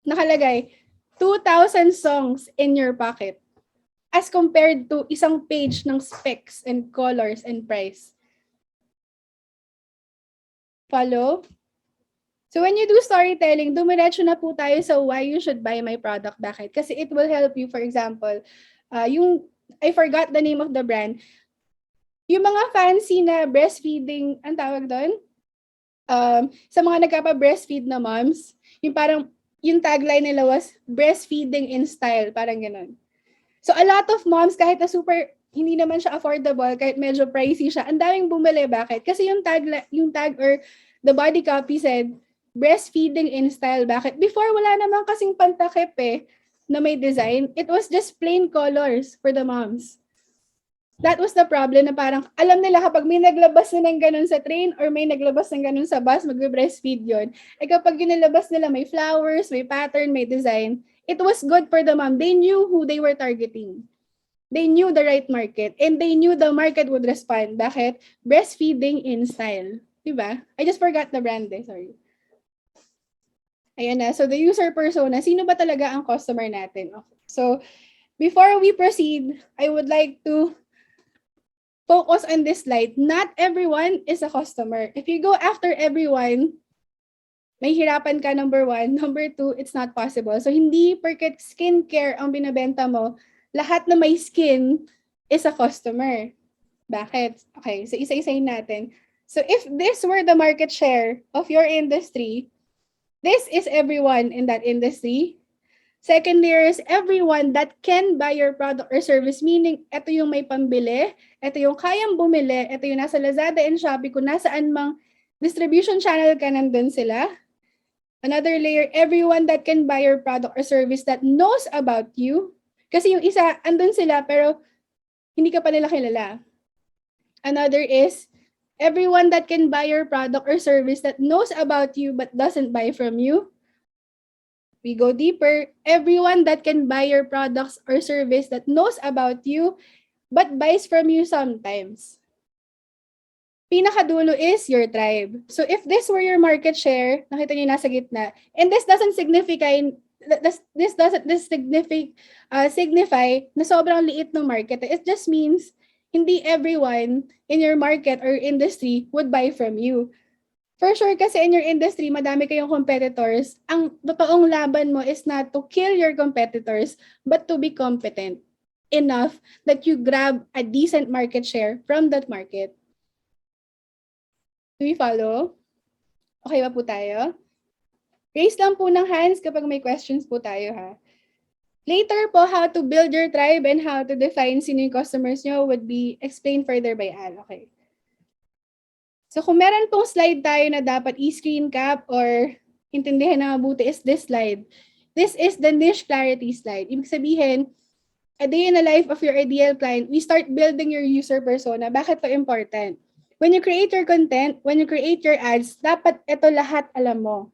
Nakalagay, 2,000 songs in your pocket as compared to isang page ng specs and colors and price. Follow? So when you do storytelling, dumiretso na po tayo sa why you should buy my product. Bakit? Kasi it will help you, for example, I forgot the name of the brand. Yung mga fancy na breastfeeding, ang tawag doon? Sa mga nagkapa-breastfeed na moms, yung parang, yung tagline nila was, breastfeeding in style, parang ganun. So a lot of moms, kahit na super, hindi naman siya affordable, kahit medyo pricey siya, ang daming bumili. Bakit? Kasi yung tag or the body copy said, breastfeeding in style. Bakit? Before, wala naman kasing pantakip na may design. It was just plain colors for the moms. That was the problem na parang alam nila kapag may naglabas na ng ganun sa train or may naglabas ng ganun sa bus, magbe-breastfeed yun. Eh kapag yung nilabas nila may flowers, may pattern, may design, it was good for the mom. They knew who they were targeting. They knew the right market and they knew the market would respond. Bakit? Breastfeeding in style. Diba? I just forgot the brand sorry. Ayan na. So the user persona, sino ba talaga ang customer natin? Okay. So before we proceed, I would like to focus on this slide. Not everyone is a customer. If you go after everyone, may hirapan ka, number 1. Number 2, it's not possible. So hindi porket skincare ang binabenta mo, lahat na may skin is a customer. Bakit? Okay, so isa-isayin natin. So if this were the market share of your industry, this is everyone in that industry. Second layer is everyone that can buy your product or service, meaning ito yung may pambili, ito yung kayang bumili, ito yung nasa Lazada and Shopee, kung nasaan mang distribution channel ka, nandun sila. Another layer, everyone that can buy your product or service that knows about you. Kasi yung isa, andun sila pero hindi ka pa nila kilala. Another is everyone that can buy your product or service that knows about you but doesn't buy from you. We go deeper, everyone that can buy your products or service that knows about you but buys from you sometimes. Pinakadulo is your tribe. So if this were your market share, nakita niyo nasa gitna, and this doesn't signify na sobrang liit ng market. It just means hindi everyone in your market or industry would buy from you. For sure, kasi in your industry, madami kayong competitors. Ang totoong laban mo is not to kill your competitors, but to be competent enough that you grab a decent market share from that market. Do we follow? Okay ba po tayo? Raise lang po ng hands kapag may questions po tayo, ha? Later po, how to build your tribe and how to define sino yung customers nyo would be explained further by Al. Okay. So kung meron pong slide tayo na dapat i-screen cap or intindihan na mabuti is this slide. This is the niche clarity slide. Ibig sabihin, a day in the life of your ideal client, we start building your user persona. Bakit ito important? When you create your content, when you create your ads, dapat ito lahat alam mo.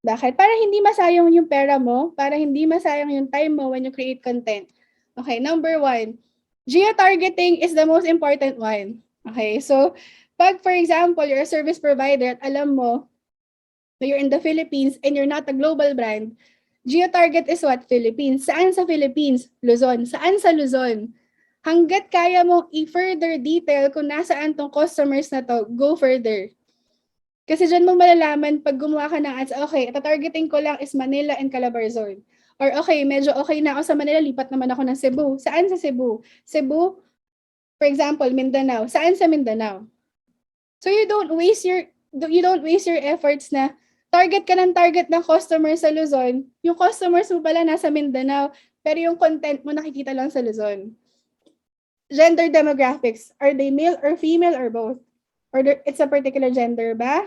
Bakit? Para hindi masayang yung pera mo, para hindi masayang yung time mo when you create content. Okay, number 1, geo-targeting is the most important one. Okay, so pag, for example, you're a service provider at alam mo na you're in the Philippines and you're not a global brand, geo-target is what? Philippines. Saan sa Philippines? Luzon. Saan sa Luzon? Hanggat kaya mong i-further detail kung nasaan tong customers na to, go further. Kasi dyan mo malalaman pag gumawa ka ng ads, okay, tatargeting ko lang is Manila and Calabarzon. Or okay, medyo okay na ako sa Manila, lipat naman ako ng Cebu. Saan sa Cebu? Cebu, for example, Mindanao. Saan sa Mindanao? So you don't waste your efforts na target ka ng customer sa Luzon. Yung customers mo pala nasa Mindanao, pero yung content mo nakikita lang sa Luzon. Gender demographics, are they male or female or both? Or it's a particular gender ba?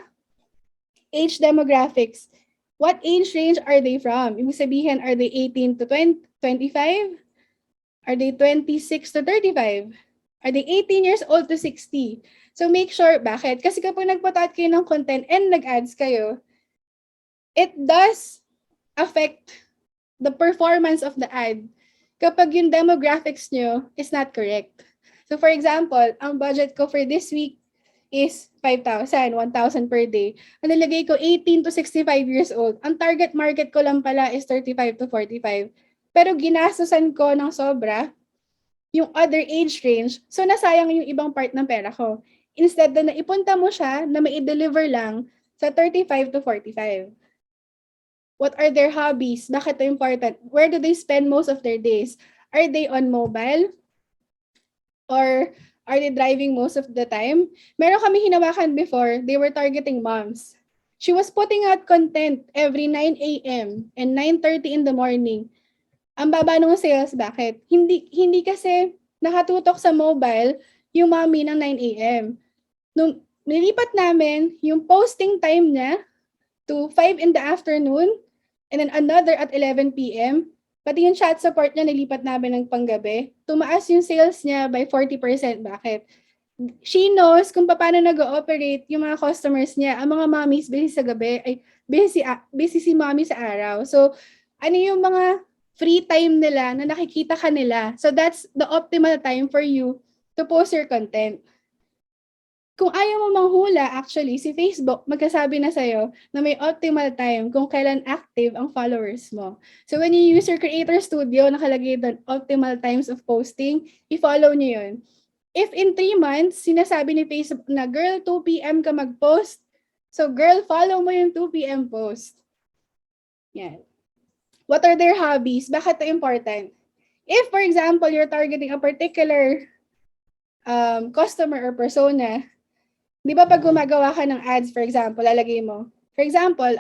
Age demographics, what age range are they from? Ibig sabihin, are they 18 to 25? Are they 26 to 35? Are they 18 years old to 60? So make sure, bakit? Kasi kapag nagpatat kayo ng content and nag-ads kayo, it does affect the performance of the ad kapag yung demographics nyo is not correct. So for example, ang budget ko for this week is 5,000, 1,000 per day. Ang nilagay ko 18 to 65 years old. Ang target market ko lang pala is 35 to 45. Pero ginastusan ko ng sobra yung other age range, so nasayang yung ibang part ng pera ko. Instead na naipunta mo siya na mai-deliver lang sa 35 to 45. What are their hobbies? Bakit ito important? Where do they spend most of their days? Are they on mobile? Or are they driving most of the time? Meron kami hinawakan before, they were targeting moms. She was putting out content every 9 a.m. and 9:30 in the morning. Ang baba ng sales, bakit? Hindi kasi nakatutok sa mobile yung mommy ng 9 a.m. Nung nilipat namin yung posting time niya to 5 in the afternoon and then another at 11 p.m., pati yung chat support niya nilipat namin ng panggabi, tumaas yung sales niya by 40%. Bakit? She knows kung paano nag-ooperate yung mga customers niya. Ang mga mommies busy sa gabi, ay busy si mommy sa araw. So, ano yung mga free time nila na nakikita ka nila. So, that's the optimal time for you to post your content. Kung ayaw mo manghula, actually, si Facebook magkasabi na sa'yo na may optimal time kung kailan active ang followers mo. So when you use your Creator Studio, nakalagay doon optimal times of posting, i-follow niyo yun. If in 3 months, sinasabi ni Facebook na, girl, 2 p.m. ka mag-post, so girl, follow mo yung 2 p.m. post. Yan. What are their hobbies? Bakit ito important? If, for example, you're targeting a particular customer or persona, di ba pag gumagawa ka ng ads, for example, lalagay mo, for example,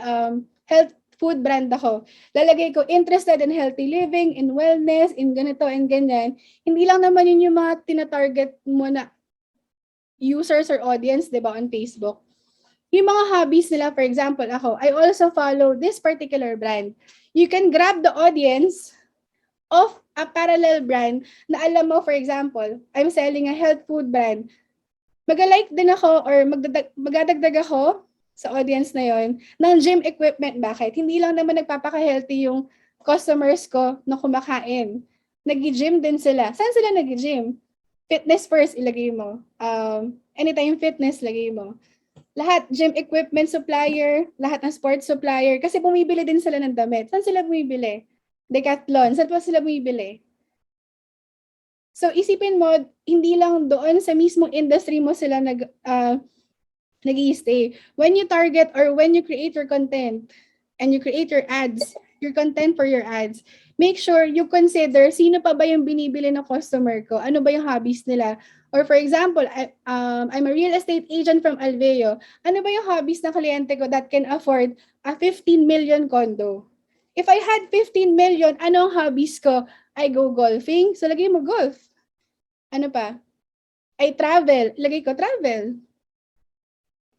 health food brand ako. Lalagay ko, interested in healthy living, in wellness, in ganito and ganyan. Hindi lang naman yun yung mga tinatarget mo na users or audience, di ba, on Facebook. Yung mga hobbies nila, for example, ako, I also follow this particular brand. You can grab the audience of a parallel brand na alam mo, for example, I'm selling a health food brand. Mag-like din ako or magdadagdag ako sa audience na yon ng gym equipment. Bakit? Hindi lang naman nagpapaka-healthy yung customers ko na kumakain. Nag-gym din sila. Saan sila nag-gym? Fitness first, ilagay mo. Anytime fitness, lagay mo. Lahat, gym equipment supplier, lahat ng sports supplier. Kasi bumibili din sila ng damit. Saan sila bumibili? Decathlon. Saan pa sila bumibili? So isipin mo, hindi lang doon sa mismong industry mo sila nag-i-stay. When you target or when you create your content and you create your ads, your content for your ads, make sure you consider sino pa ba yung binibili ng customer ko? Ano ba yung hobbies nila? Or for example, I'm a real estate agent from Alveo. Ano ba yung hobbies ng kliyente ko that can afford a 15 million condo? If I had 15 million, ano ang hobbies ko? I go golfing. So, lagay mo golf. Ano pa? I travel. Lagay ko travel.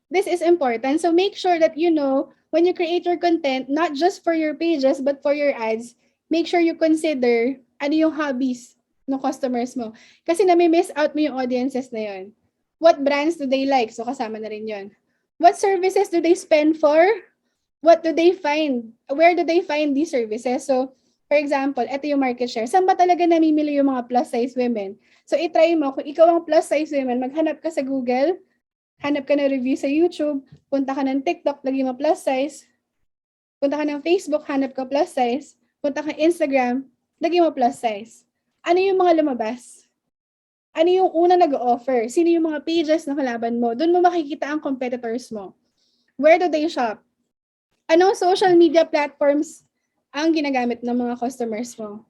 This is important. So, make sure that you know, when you create your content, not just for your pages, but for your ads, make sure you consider ano yung hobbies ng customers mo. Kasi na-miss out mo yung audiences na yun. What brands do they like? So, kasama na rin yun. What services do they spend for? What do they find? Where do they find these services? So, for example, ito yung market share. Saan ba talaga namimili yung mga plus-size women? So, itry mo, kung ikaw ang plus-size women, maghanap ka sa Google, hanap ka ng review sa YouTube, punta ka ng TikTok, lagay mo plus-size, punta ka ng Facebook, hanap ka plus-size, punta ka Instagram, lagay mo plus-size. Ano yung mga lumabas? Ano yung una nag-offer? Sino yung mga pages na kalaban mo? Doon mo makikita ang competitors mo. Where do they shop? Anong social media platforms ang ginagamit ng mga customers mo?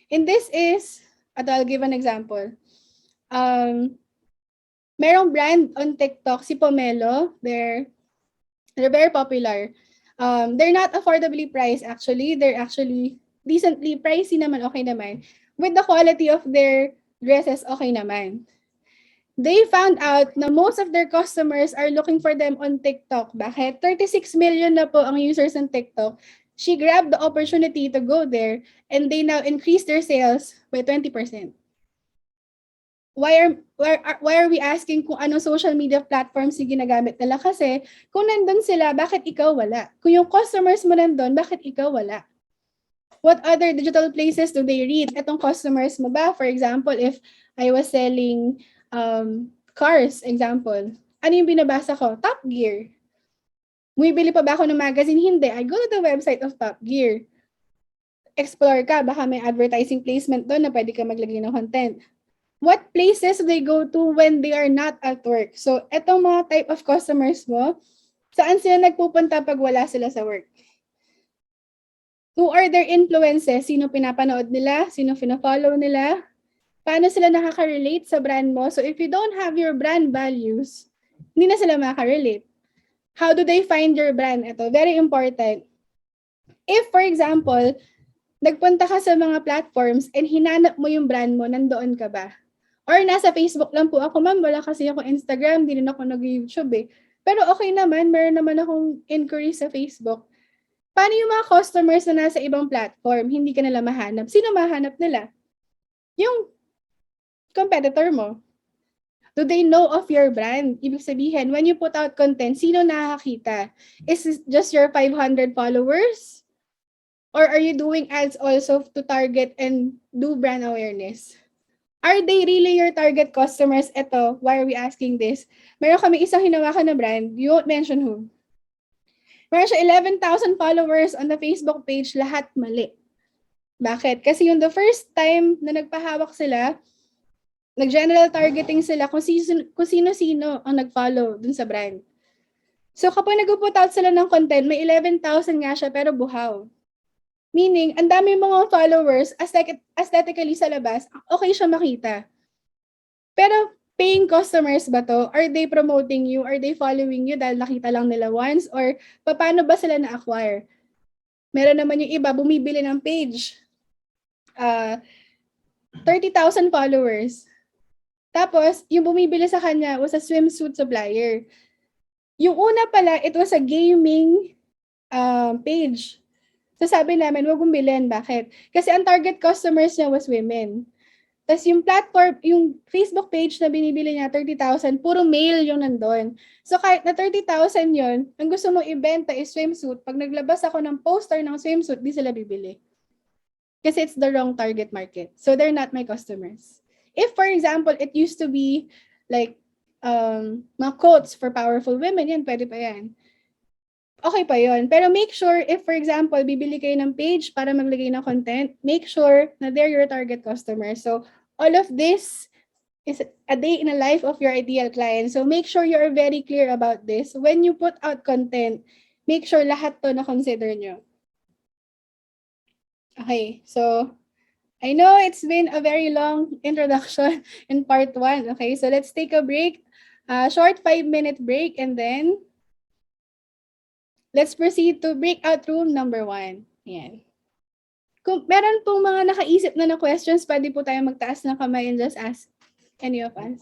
And this is, I'll give an example. Merong brand on TikTok, si Pomelo. They're very popular. They're not affordably priced actually. They're actually decently pricey naman, okay naman. With the quality of their dresses, okay naman. They found out na most of their customers are looking for them on TikTok. Bakit? 36 million na po ang users on TikTok. She grabbed the opportunity to go there and they now increase their sales by 20%. Why are we asking kung ano social media platforms yung ginagamit nila? Kasi kung nandun sila, bakit ikaw wala? Kung yung customers mo nandun, bakit ikaw wala? What other digital places do they read? Etong customers mo ba? For example, if I was selling cars, example, ano yung binabasa ko? Top Gear. Bumibili pa ba ako ng magazine? Hindi. I go to the website of Top Gear. Explore ka. Baka may advertising placement doon na pwede ka maglagay ng content. What places do they go to when they are not at work? So, etong mga type of customers mo, saan sila nagpupunta pag wala sila sa work? Who are their influences? Sino pinapanood nila? Sino pina-follow nila? Paano sila nakaka-relate sa brand mo? So, if you don't have your brand values, hindi na sila makaka-relate. How do they find your brand? Ito, very important. If, for example, nagpunta ka sa mga platforms and hinanap mo yung brand mo, nandoon ka ba? Or nasa Facebook lang po ako, ma'am, wala kasi ako Instagram, di rin ako nag-YouTube eh. Pero okay naman, meron naman akong inquiry sa Facebook. Paano yung mga customers na nasa ibang platform, hindi ka nila mahanap? Sino mahanap nila? Yung competitor mo. Do they know of your brand? Ibig sabihin, when you put out content, sino nakakita? Is it just your 500 followers? Or are you doing ads also to target and do brand awareness? Are they really your target customers? Ito, why are we asking this? Meron kami isang hinawakan na brand, you won't mention who. Meron siya 11,000 followers on the Facebook page, lahat mali. Bakit? Kasi yung the first time na nagpahawak sila, nag-general targeting sila kung sino-sino ang nag-follow dun sa brand. So kapag nag-put out sila ng content, may 11,000 nga siya pero buhaw. Meaning, ang dami mga followers, aesthetically sa labas, okay siya makita. Pero paying customers ba to? Are they promoting you? Are they following you dahil nakita lang nila once? Or paano ba sila na-acquire? Meron naman yung iba, bumibili ng page. 30,000 followers. Tapos, yung bumibili sa kanya was a swimsuit supplier. Yung una pala, it was a gaming page. So sabi namin, wag mong bilhin. Bakit? Kasi ang target customers niya was women. Tapos yung platform, yung Facebook page na binibili niya, 30,000, puro male yung nandun. So kahit na 30,000 yun, ang gusto mong ibenta is swimsuit. Pag naglabas ako ng poster ng swimsuit, di sila bibili. Kasi it's the wrong target market. So they're not my customers. If, for example, it used to be like mga quotes for powerful women, yan, pwede pa yan. Okay pa yon. Pero make sure, if for example, bibili kayo ng page para maglagay ng content, make sure na they're your target customer. So all of this is a day in the life of your ideal client. So make sure you're very clear about this. When you put out content, make sure lahat to na-consider nyo. Okay, so I know it's been a very long introduction in part 1. Okay, so let's take a break, a short 5-minute break, and then let's proceed to breakout room number 1. Yan. Kung meron pong mga nakaisip na questions, pwede po tayo magtaas ng kamay and just ask any of us.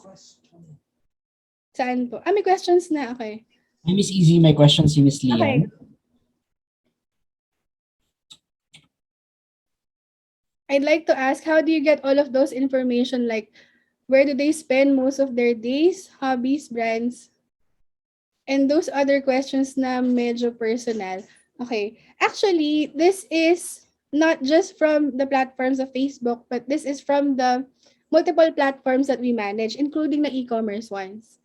Saan po? May questions na. Okay. Miss Easy, may question si Miss Lian. Okay. I'd like to ask, how do you get all of those information? Like, where do they spend most of their days, hobbies, brands? And those other questions na medyo personal. Okay. Actually, this is not just from the platforms of Facebook, but this is from the multiple platforms that we manage, including the e-commerce ones.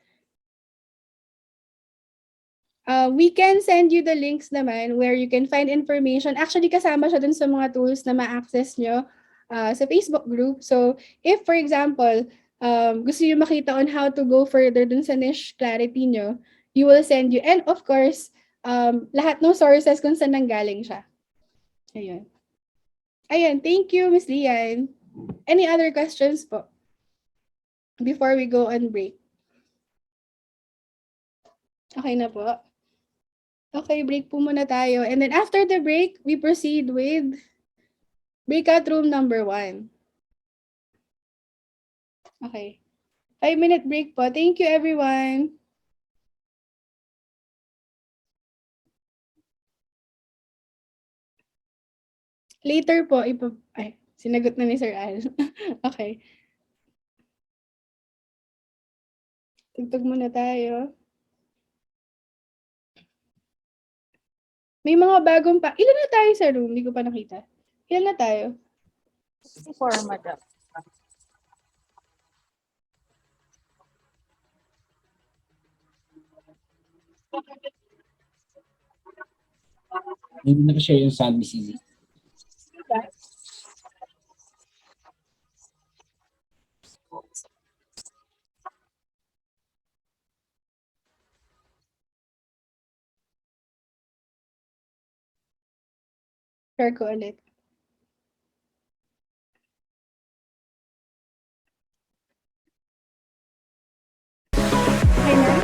We can send you the links naman where you can find information. Actually, kasama siya dun sa mga tools na ma-access nyo sa Facebook group. So, if for example, gusto nyo makita on how to go further dun sa niche clarity nyo, you will send you. And of course, lahat ng sources kung saan nanggaling siya. Ayun. Ayun, thank you, Miss Lian. Any other questions po? Before we go on break. Okay na po. Okay, break po muna tayo. And then after the break, we proceed with breakout room number 1. Okay. 5-minute break po. Thank you, everyone. Later po, ay, sinagot na ni Sir Al. Okay. Tugtog muna tayo. May mga bagong pa. Ilan na tayo sa room? Hindi ko pa nakita. Ilan na tayo? 64, madam. Hindi na-share yung sound, Miss Izzy. Share ko ulit. Okay na?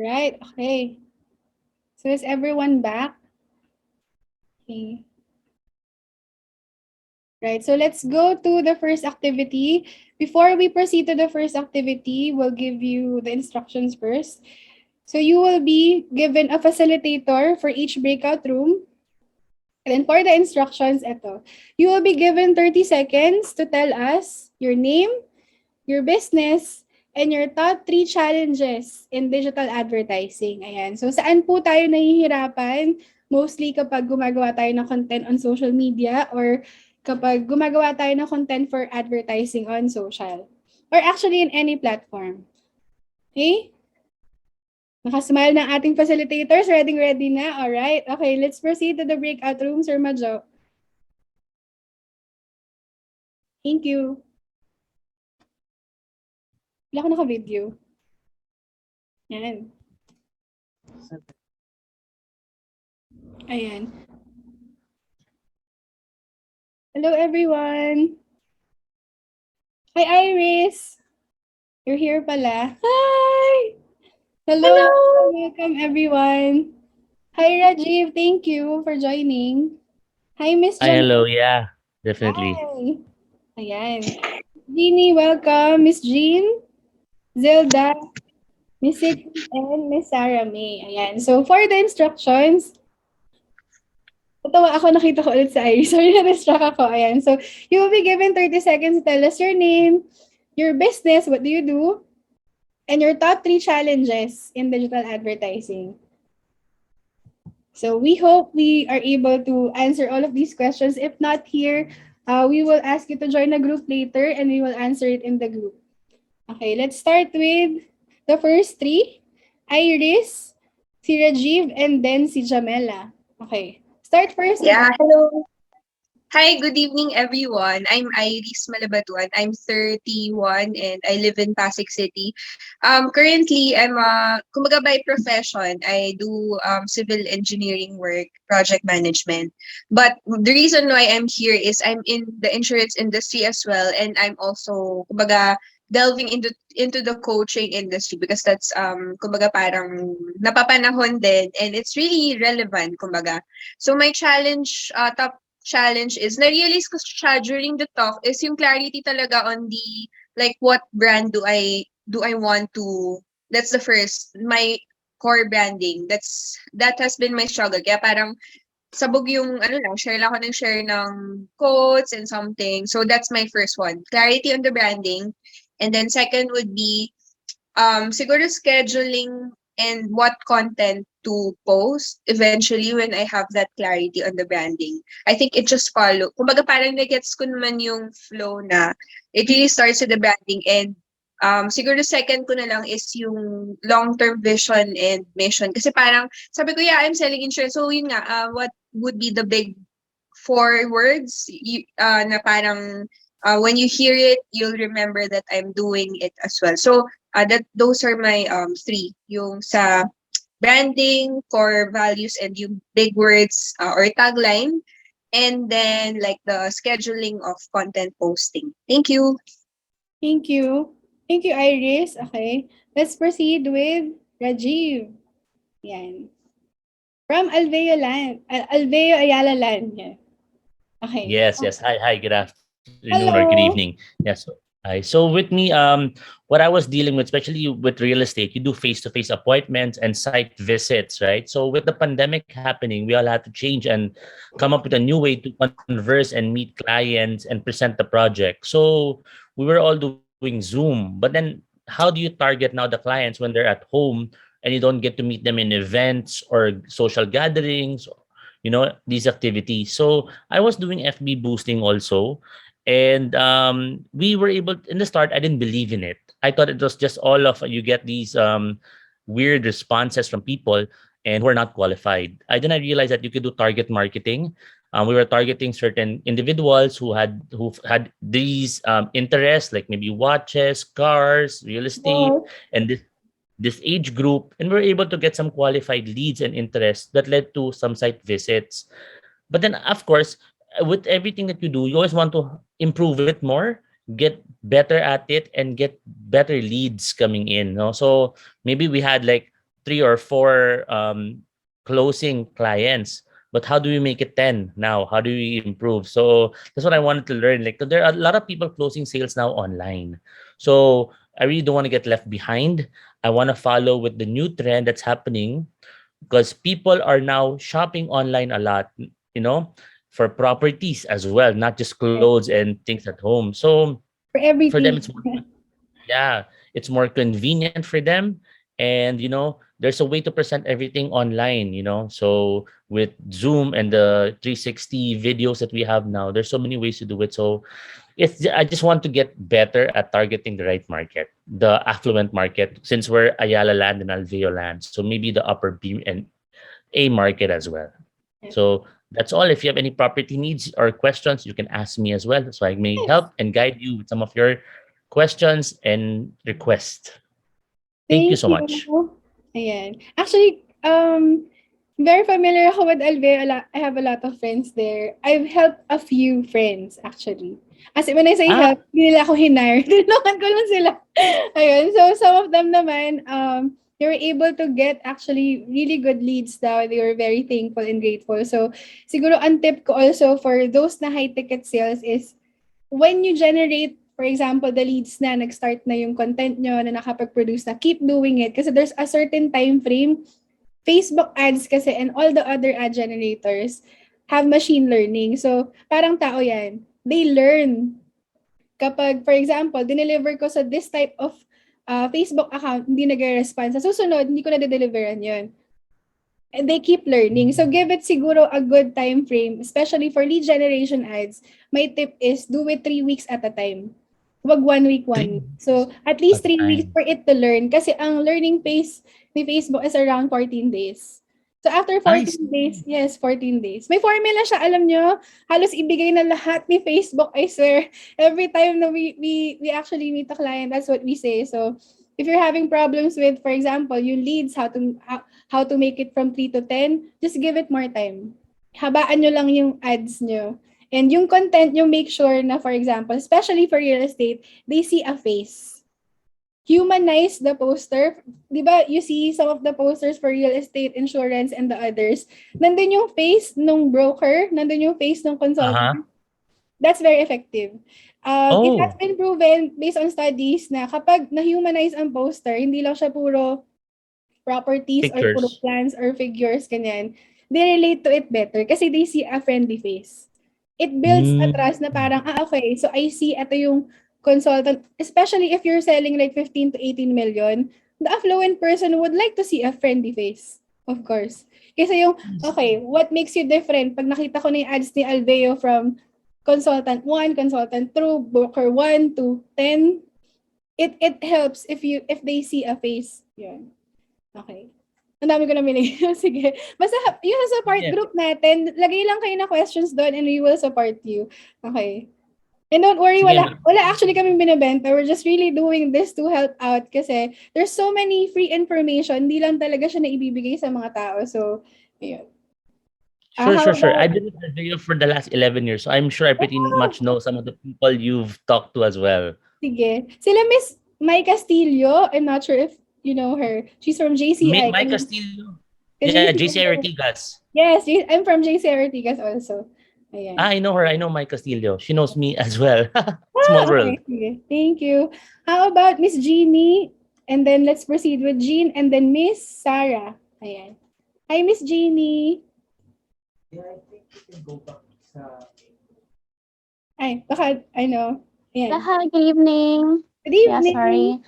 right, okay. So is everyone back? Okay. Right, so let's go to the first activity. Before we proceed to the first activity, we'll give you the instructions first. So you will be given a facilitator for each breakout room. And then for the instructions, ito. You will be given 30 seconds to tell us your name, your business, and your top 3 challenges in digital advertising. Ayan. So saan po tayo nahihirapan? Mostly kapag gumagawa tayo ng content on social media or kapag gumagawa tayo ng content for advertising on social. Or actually in any platform. Okay? Nakasmile ng ating facilitators. Ready na? Alright. Okay, let's proceed to the breakout room, Sir Majo. Thank you. Wala ko naka-video. Yan. Ayan. Hello, everyone. Hi, Iris. You're here pala. Hi! Hello. Welcome, everyone. Hi, Rajiv. Thank you for joining. Hi, Miss Hi, Jan. hello. Yeah, definitely. Hi. Ayan. Jeannie, welcome. Miss Jean, Zelda, Miss Sydney, and Miss Sarah May. Ayan. So, for the instructions, ako nakita ko ulit sa Iris. Sorry, na-distract ako. Ayan. So, you will be given 30 seconds to tell us your name, your business, what do you do, and your top 3 challenges in digital advertising. So, we hope we are able to answer all of these questions. If not here, we will ask you to join a group later and we will answer it in the group. Okay, let's start with the first 3. Iris, si Rajiv, and then si Jamela. Okay. Start first. Yeah, hello. Hi, good evening, everyone. I'm Iris Malabatuan. I'm 31 and I live in Pasig City. Currently, I'm kumbaga by profession, I do civil engineering work, project management. But the reason why I'm here is I'm in the insurance industry as well, and I'm also kumbaga delving into the coaching industry because that's kumbaga parang napapanahon din and it's really relevant kumbaga. So my top challenge is na-realize ko siya during the talk is yung clarity talaga on the like what brand do I want to. That's the first, my core branding. That has been my struggle. Kaya parang sabog yung share lang ako ng share ng quotes and something. So that's my first one. Clarity on the branding. And then second would be siguro scheduling and what content to post eventually when I have that clarity on the branding. I think it just follow. Kumbaga parang nagets ko naman yung flow na it really starts with the branding and siguro second ko na lang is yung long-term vision and mission. Kasi parang sabi ko, yeah, I'm selling insurance. So yun nga, what would be the big 4 words na parang when you hear it, you'll remember that I'm doing it as well. So those are my 3. Yung sa branding, core values, and yung big words or tagline. And then like the scheduling of content posting. Thank you. Thank you. Thank you, Iris. Okay. Let's proceed with Rajiv. Yan. From Alveo Ayala Land. Yeah. Okay. Yes, yes. Hi, good afternoon or good Hello. evening. Yes. Hi. So with me, what I was dealing with, especially with real estate, you do face-to-face appointments and site visits, right? So with the pandemic happening, we all had to change and come up with a new way to converse and meet clients and present the project. So we were all doing Zoom, but then how do you target now the clients when they're at home and you don't get to meet them in events or social gatherings, these activities? So I was doing FB boosting also. And we were able, in the start, I didn't believe in it. I thought it was just all of, you get these weird responses from people and who are not qualified. I didn't realize that you could do target marketing. We were targeting certain individuals who had these interests, like maybe watches, cars, real estate, Wow. and this age group, and we were able to get some qualified leads and interests that led to some site visits. But then, of course, with everything that you do, you always want to improve it more, get better at it, and get better leads coming in. No? So maybe we had like 3 or 4 closing clients. But how do we make it 10 now? How do we improve? So that's what I wanted to learn. Like, there are a lot of people closing sales now online. So I really don't want to get left behind. I want to follow with the new trend that's happening, because people are now shopping online a lot, for properties as well, not just clothes and things at home. So For for them, everything. yeah, it's more convenient for them. And there's a way to present everything online, so with Zoom and the 360 videos that we have now, there's so many ways to do it. So I just want to get better at targeting the right market, the affluent market, since we're Ayala land and Alveo land, so maybe the upper B and A market as well. So that's all. If you have any property needs or questions, you can ask me as well, so I may help and guide you with some of your questions and requests. Thank you Thank so much. you. Ayan. Actually, very familiar ako with Alveo. I have a lot of friends there. I've helped a few friends, actually. As in, when I say help, hindi nila ako hinire. Tinulungan ko lang sila. Ayun. So, some of them naman, they were able to get actually really good leads daw. They were very thankful and grateful. So, siguro ang tip ko also for those na high-ticket sales is when you generate, for example, the leads na, nag-start na yung content nyo, na nakapag-produce na, keep doing it. Kasi there's a certain time frame. Facebook ads kasi and all the other ad generators have machine learning. So, parang tao yan. They learn. Kapag, for example, dineliver ko sa this type of Facebook account, hindi nag-respond. Sa susunod, hindi ko na de-deliveran yun. And they keep learning. So, give it siguro a good time frame, especially for lead generation ads. My tip is do it 3 weeks at a time. Wag 1 week, 1 week. So, at least 3 weeks for it to learn. Kasi ang learning pace ni Facebook is around 14 days. So, after 14 days, yes, 14 days. May formula siya, alam nyo, halos ibigay na lahat ni Facebook, I swear. Every time na we actually meet a client, that's what we say. So, if you're having problems with, for example, yung leads, how to make it from 3 to 10, just give it more time. Habaan nyo lang yung ads nyo. And yung content nyo, make sure na, for example, especially for real estate, they see a face. Humanize the poster. Di ba, you see some of the posters for real estate, insurance, and the others. Nandun yung face ng broker, nandun yung face ng consultant. That's very effective. It has been proven based on studies na kapag na-humanize ang poster, hindi lang siya puro properties or puro plans or figures, ganyan. They relate to it better kasi they see a friendly face. It builds a trust na parang, okay, so I see ito yung consultant, especially if you're selling like 15 to 18 million, the affluent person would like to see a friendly face, of course. Kasi yung, okay, what makes you different? Pag nakita ko na yung ads ni Alveo from consultant 1, consultant 2, broker 1 to 10, it helps if they see a face. Yun. Okay. Ang dami ko na minig. Sige. Basta yung sa support group natin, lagay lang kayo na questions doon and we will support you. Okay. And don't worry, wala actually kami binibenta. We're just really doing this to help out kasi there's so many free information. Hindi lang talaga siya na ibibigay sa mga tao. So, ayun. Sure. I've been with Alveo for the last 11 years. So I'm sure I pretty much know some of the people you've talked to as well. Sige. Sila Miss Mai Castillo, I'm not sure if you know her. She's from JCI. Mai Castillo. Yeah, JCI Ortigas. Yes, I'm from JCI Ortigas also. Ayan. I know her. I know Mai Castillo. She knows me as well. Small world. Okay. Thank you. How about Miss Jeannie? And then let's proceed with Jean and then Miss Sarah. Ayan. Hi, Miss Jeannie. Yeah, I think you can go back sa... Ay, baka, I know. Ayan. Hi, good evening. Good evening. Yeah, sorry.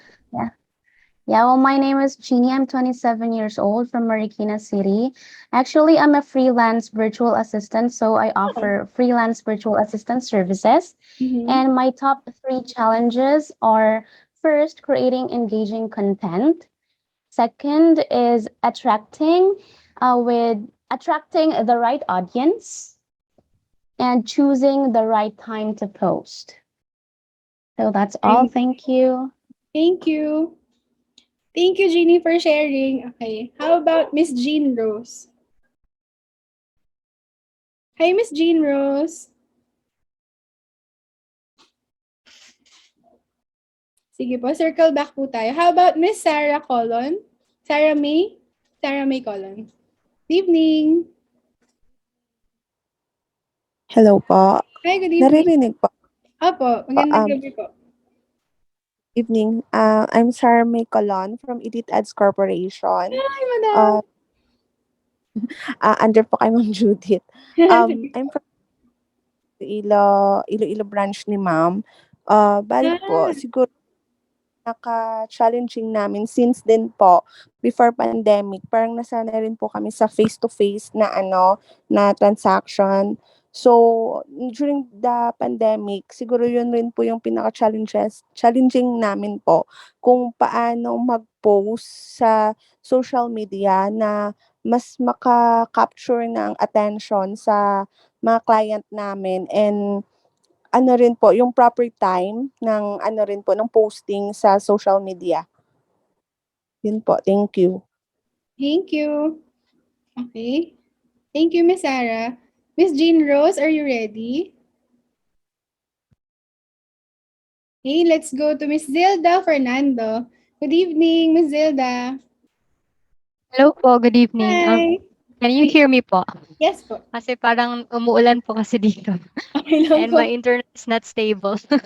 Yeah, well, my name is Jeannie. I'm 27 years old from Marikina City. Actually, I'm a freelance virtual assistant, so I offer freelance virtual assistant services. And my top 3 challenges are, first, creating engaging content. Second is attracting the right audience and choosing the right time to post. So that's all. Thank you. Thank you. Thank you, Jeannie, for sharing. Okay. How about Miss Jean Rose? Hi, Miss Jean Rose. Sige po, circle back po tayo. How about Miss Sarah Colon? Sarah May? Sarah May Colon. Good evening. Hello po. Hi, good evening. Naririnig po. Opo, magandang gabi po. Evening. I'm Sarah May Colon from Elite Ads Corporation. Hi, madam. Under po kay Ma'am Judith. I'm from Iloilo branch ni Ma'am. Bali po, siguro naka-challenging namin since din po before pandemic, parang nasanay rin po kami sa face-to-face na na transaction. So, during the pandemic, siguro yun rin po yung challenging namin po kung paano mag-post sa social media na mas maka-capture ng attention sa mga client namin and rin po, yung proper time ng rin po, ng posting sa social media. Yun po, thank you. Thank you. Okay. Thank you, Miss Sarah. Miss Jean Rose, are you ready? Okay, let's go to Miss Zilda Fernando. Good evening, Miss Zilda. Hello po, good evening. Hi. Can you hear me po? Yes po. Kasi parang umuulan po kasi dito. Okay lang And po. my internet is not stable. So,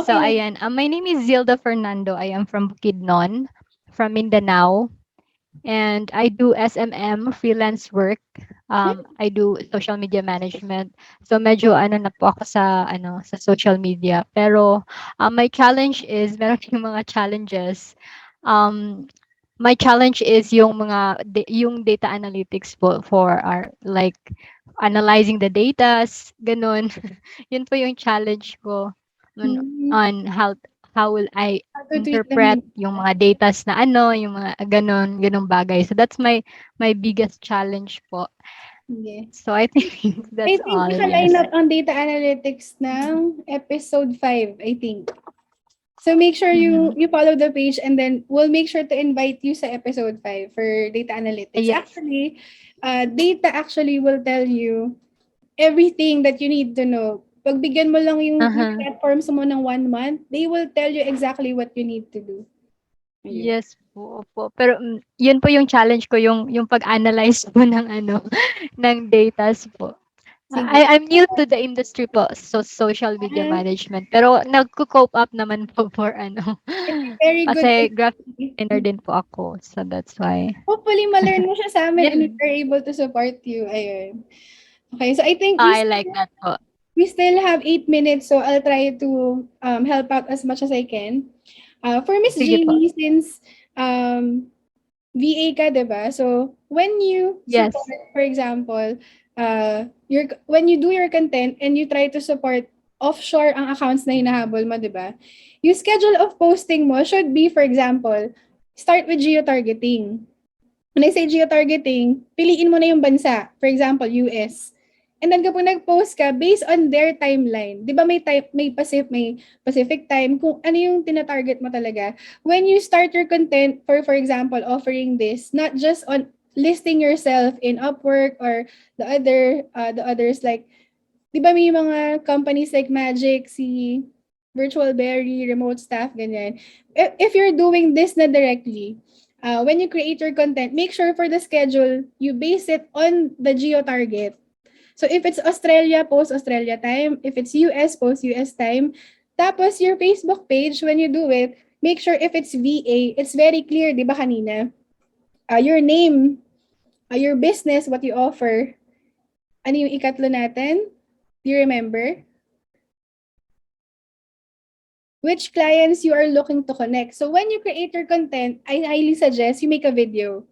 Okay. ayan. My name is Zilda Fernando. I am from Bukidnon, from Mindanao. And I do SMM, freelance work. I do social media management. So, medyo na po ako sa social media. Pero, my challenge is, meron yung mga challenges. My challenge is yung yung data analytics po for our like analyzing the data, ganun. Yun po yung challenge ko on how will I How to tweak interpret them. yung mga datas na yung mga ganung bagay. So that's my biggest challenge po. Sige. So I think I that's think all. naka-line Yes. up ang data analytics ng episode 5, I think. So make sure you follow the page and then we'll make sure to invite you sa episode 5 for data analytics. Yes. Actually, data actually will tell you everything that you need to know. Pagbigyan mo lang yung platforms mo ng 1 month, they will tell you exactly what you need to do. Yes po, opo. Pero yun po yung challenge ko, yung pag-analyze po ng ng datas po. Sige. I'm new to the industry po, so social media management. Pero nagko-cope up naman po for Very good. kasi graphic designer din po ako. So that's why. Hopefully, ma-learn mo siya sa amin Yeah. and we're able to support you. Ayun. Okay, so I think I like that po. we still have 8 minutes, so I'll try to help out as much as I can. For Miss Sige po. Jeannie, since VA ka, diba? So, when you Yes. support, for example, when you do your content and you try to support offshore ang accounts na hinahabol mo, diba? Yung schedule of posting mo should be, for example, start with geo-targeting. When I say geo-targeting, piliin mo na yung bansa. For example, US. And then kapag nag-post ka, based on their timeline, di ba may Pacific time, kung ano yung tina-target mo talaga. When you start your content, for example, offering this, not just on listing yourself in Upwork or the others like, di ba may mga companies like Magic, si Virtual Berry, Remote Staff, ganyan. If you're doing this na directly, when you create your content, make sure for the schedule, you base it on the geo-target. So if it's Australia, post Australia time. If it's US, post US time. Tapos your Facebook page, when you do it, make sure if it's VA, it's very clear, di ba kanina? Your name, your business, what you offer. Ano yung ikatlo natin? Do you remember? Which clients you are looking to connect. So when you create your content, I highly suggest you make a video.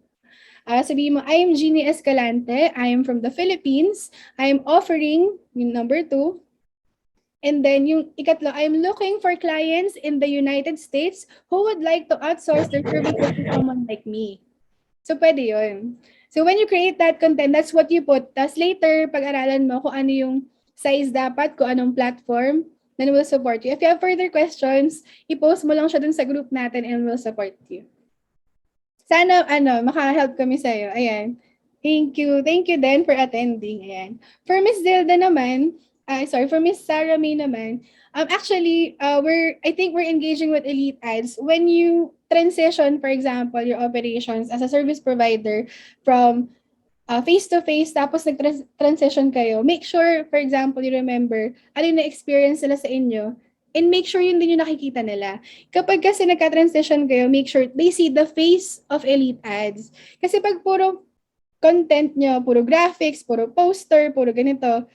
Sabihin mo, I am Jeannie Escalante. I am from the Philippines. I am offering, yung number 2. And then yung ikatlo, I am looking for clients in the United States who would like to outsource their services to someone like me. So pwede yun. So when you create that content, that's what you put. Tapos later, pag-aralan mo kung ano yung size dapat, kung anong platform, then we'll support you. If you have further questions, i-post mo lang siya dun sa group natin and we'll support you. Sana, maka-help kami sa'yo. Ayan. Thank you. Thank you din for attending. Ayan. For Miss Zilda naman, for Miss Sarah May naman, Actually, I think we're engaging with Elite Ads when you transition, for example, your operations as a service provider from face-to-face tapos nag-transition kayo. Make sure, for example, you remember ano yung na-experience nila sa inyo and make sure yun din yung nakikita nila. Kapag kasi nagka-transition kayo, make sure they see the face of Elite Ads. Kasi pag puro content nyo, puro graphics, puro poster, puro ganito,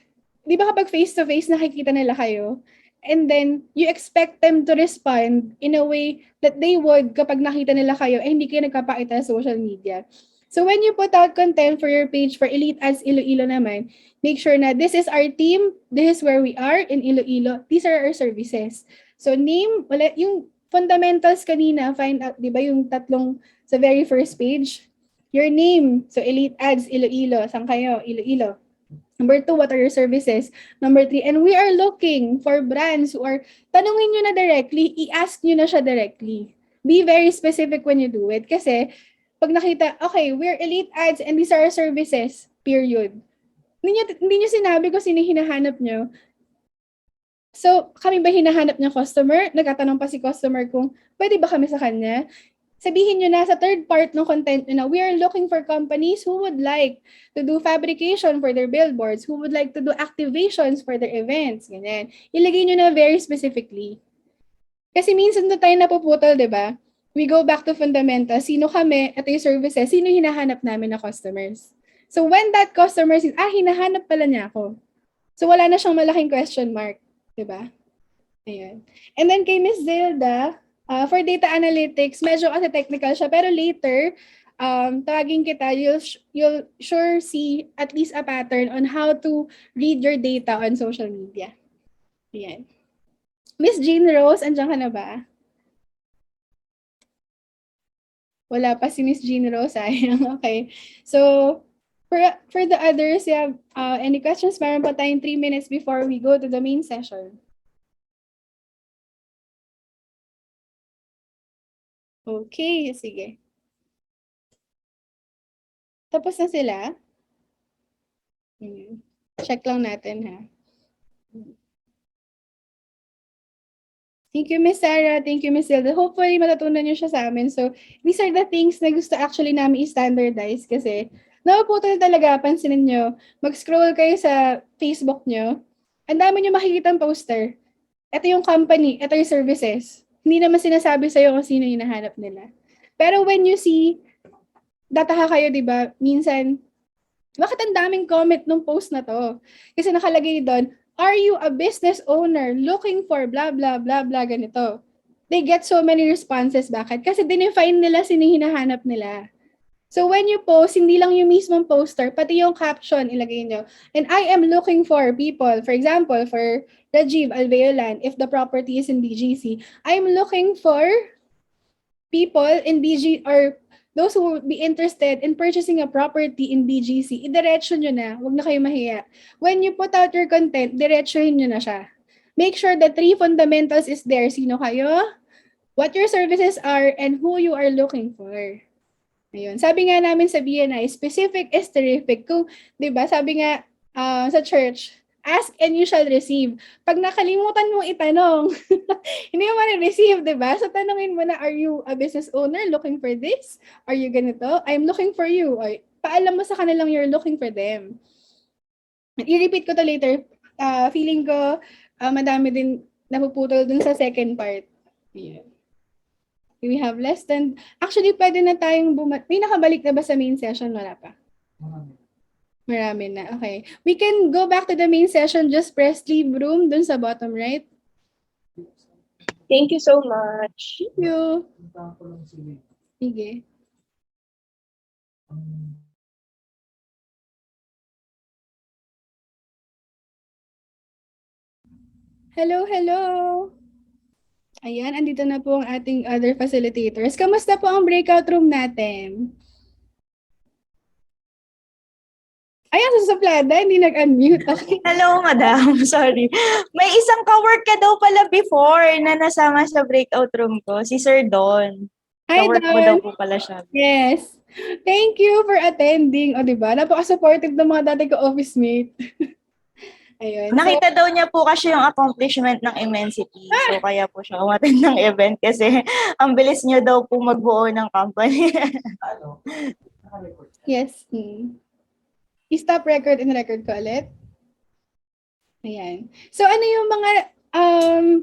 di ba kapag face-to-face nakikita nila kayo, and then you expect them to respond in a way that they would kapag nakita nila kayo, eh hindi kayo nagpapakita sa social media. So when you put out content for your page for Elite Ads Iloilo naman, make sure na this is our team, this is where we are in Iloilo, these are our services. So name, wala, yung fundamentals kanina, find out, di ba yung tatlong sa very first page? Your name, so Elite Ads Iloilo, saan kayo? Iloilo. Number 2, what are your services? Number 3, and we are looking for brands who are, tanungin nyo na directly, i-ask nyo na siya directly. Be very specific when you do it. Kasi, pag nakita, okay, we're Elite Ads and these are our services, period. Hindi nyo sinabi kung sino hinahanap nyo. So, kami ba hinahanap niya customer? Nagtatanong pa si customer kung, pwede ba kami sa kanya? Sabihin nyo na sa third part ng content nyo na we are looking for companies who would like to do fabrication for their billboards, who would like to do activations for their events, ganyan. Ilagay nyo na very specifically. Kasi minsan na tayo napuputol, di ba? We go back to fundamentals. Sino kami at yung services? Sino hinahanap namin na customers? So when that customer says, hinahanap pala niya ako. So wala na siyang malaking question mark. Di ba? Ayan. And then kay Miss Zelda, for data analytics, medyo kasi technical siya, pero later, tawagin kita, you'll sure see at least a pattern on how to read your data on social media. Ayan. Miss Jean Rose, andyan ka na ba? Wala pa si Miss Jean Rose, sayang. Okay. So, for the others, you have any questions? Meron pa tayong 3 minutes before we go to the main session. Okay, sige. Tapos na sila? Check lang natin, ha? Thank you, Miss Sarah. Thank you, Miss Hilda. Hopefully, matutunan niyo siya sa amin. So, these are the things na gusto actually namin i-standardize kasi napuputol talaga, pansinin niyo. Mag-scroll kayo sa Facebook niyo. Ang dami niyo makikitang poster. Ito yung company, ito yung services. Hindi naman sinasabi sa'yo kung sino yung hinahanap nila. Pero when you see, dataka kayo, di ba? Minsan, bakit ang daming comment nung post na to? Kasi nakalagay doon, are you a business owner looking for blah, blah, blah, blah, ganito? They get so many responses. Bakit? Kasi dinefine nila sino hinahanap nila. So when you post, hindi lang yung mismong poster, pati yung caption ilagay nyo. And I am looking for people, for example, for Rajiv Alveolan, if the property is in BGC, I'm looking for people in BG or those who would be interested in purchasing a property in BGC, idiretso nyo na. Huwag na kayo mahiya. When you put out your content, diretsohin nyo na siya. Make sure the 3 fundamentals is there. Sino kayo, what your services are, and who you are looking for. Ayun. Sabi nga namin sa BNI, specific is terrific. Kung, di ba, sabi nga sa church, ask and you shall receive. Pag nakalimutan mong itanong, hindi mo ma-receive, di ba? So, tanongin mo na, are you a business owner looking for this? Are you ganito? I'm looking for you. Or, paalam mo sa kanilang you're looking for them. I-repeat ko to later. Feeling ko, madami din napuputol dun sa second part. Yeah. We have less than, actually, pwede na tayong may nakabalik na ba sa main session? Wala pa. Marami na. Okay. We can go back to the main session. Just press leave room dun sa bottom right. Thank you so much. Thank you. Sige. Hello, hello. Ayan, andito na po ang ating other facilitators. Kamusta po ang breakout room natin? Ayan, susuplada, hindi nag-unmute. Okay. Hello, madam. Sorry. May isang ka-work ka daw pala before na nasama sa breakout room ko, si Sir Don. Hi, Ka-work mo Don. daw po pala siya. Yes. Thank you for attending. O, diba? Napaka-supportive ng mga dati ko office mate. Ayun. Nakita daw niya po kasi yung accomplishment ng Immensity. So, kaya po siya umattend ng event kasi ang bilis niya daw po magbuo ng company. Yes. I-stop record and record ko ulit. Ayan. So, ano yung mga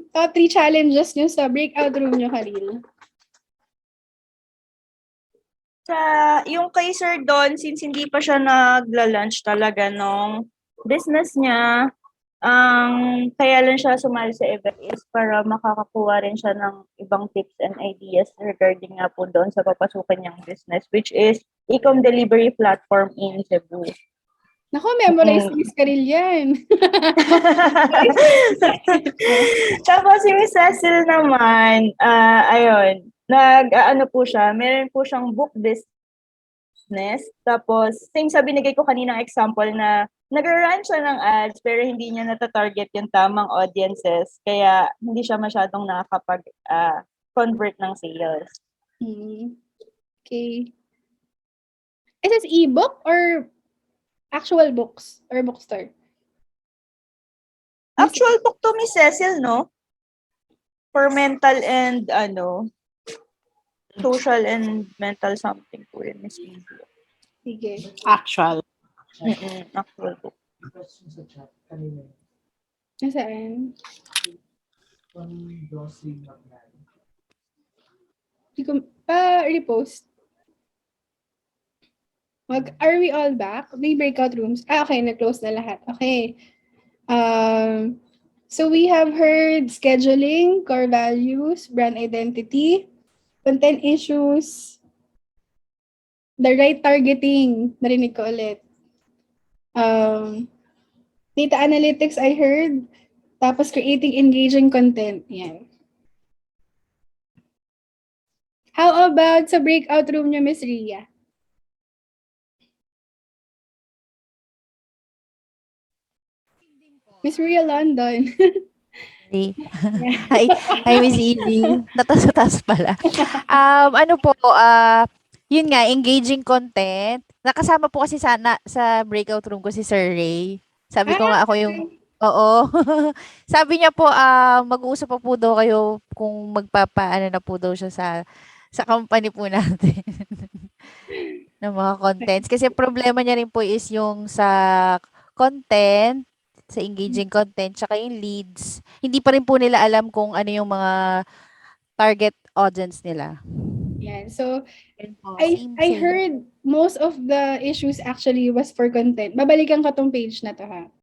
top 3 challenges nyo sa breakout room nyo, Karil? Sa yung kay Sir Don, since hindi pa siya nagla-launch talaga nung business niya, kaya lang siya sumali sa event is para makakakuha rin siya ng ibang tips and ideas regarding nga po doon sa papasukan niyang business, which is e-com delivery platform in Cebu. Nako, memorize ni Miss Karil yan. Tapos si Miss Cecil naman, ayun, ano po siya, meron po siyang book business. Tapos, same sa binigay ko kaninang example na nag-run siya ng ads pero hindi niya natatarget yung tamang audiences. Kaya hindi siya masyadong nakakapag-convert ng sales. Okay. Is this e-book or actual books or bookstore? Actual book to Miss Cecil, no? For mental and social and mental something po yun, Miss Cecil. Sige. Actual. Actual book. Question sa chat kanina. Nasaan? Grocery na yan. Hindi ko, repost. Are we all back? May breakout rooms. Okay, na-close na lahat. Okay. So we have heard scheduling, core values, brand identity, content issues, the right targeting, narinig ko ulit. Data analytics, I heard. Tapos creating engaging content. Yan. How about sa breakout room niyo, Miss Ria? Miss Ria London. Hi, Miss Easy. Natas pala. Ano po, yun nga, engaging content. Nakasama po kasi sa breakout room ko si Sir Ray. Sabi ko nga ako yung, oo. Sabi niya po, mag-uusap pa po daw kayo kung magpapaano na po daw siya sa company po natin. ng mga contents. Kasi problema niya rin po is yung sa content, sa engaging content, tsaka yung leads. Hindi pa rin po nila alam kung ano yung mga target audience nila. Yan. So, I heard most of the issues actually was for content. Babalikan ko tong page na to, ha.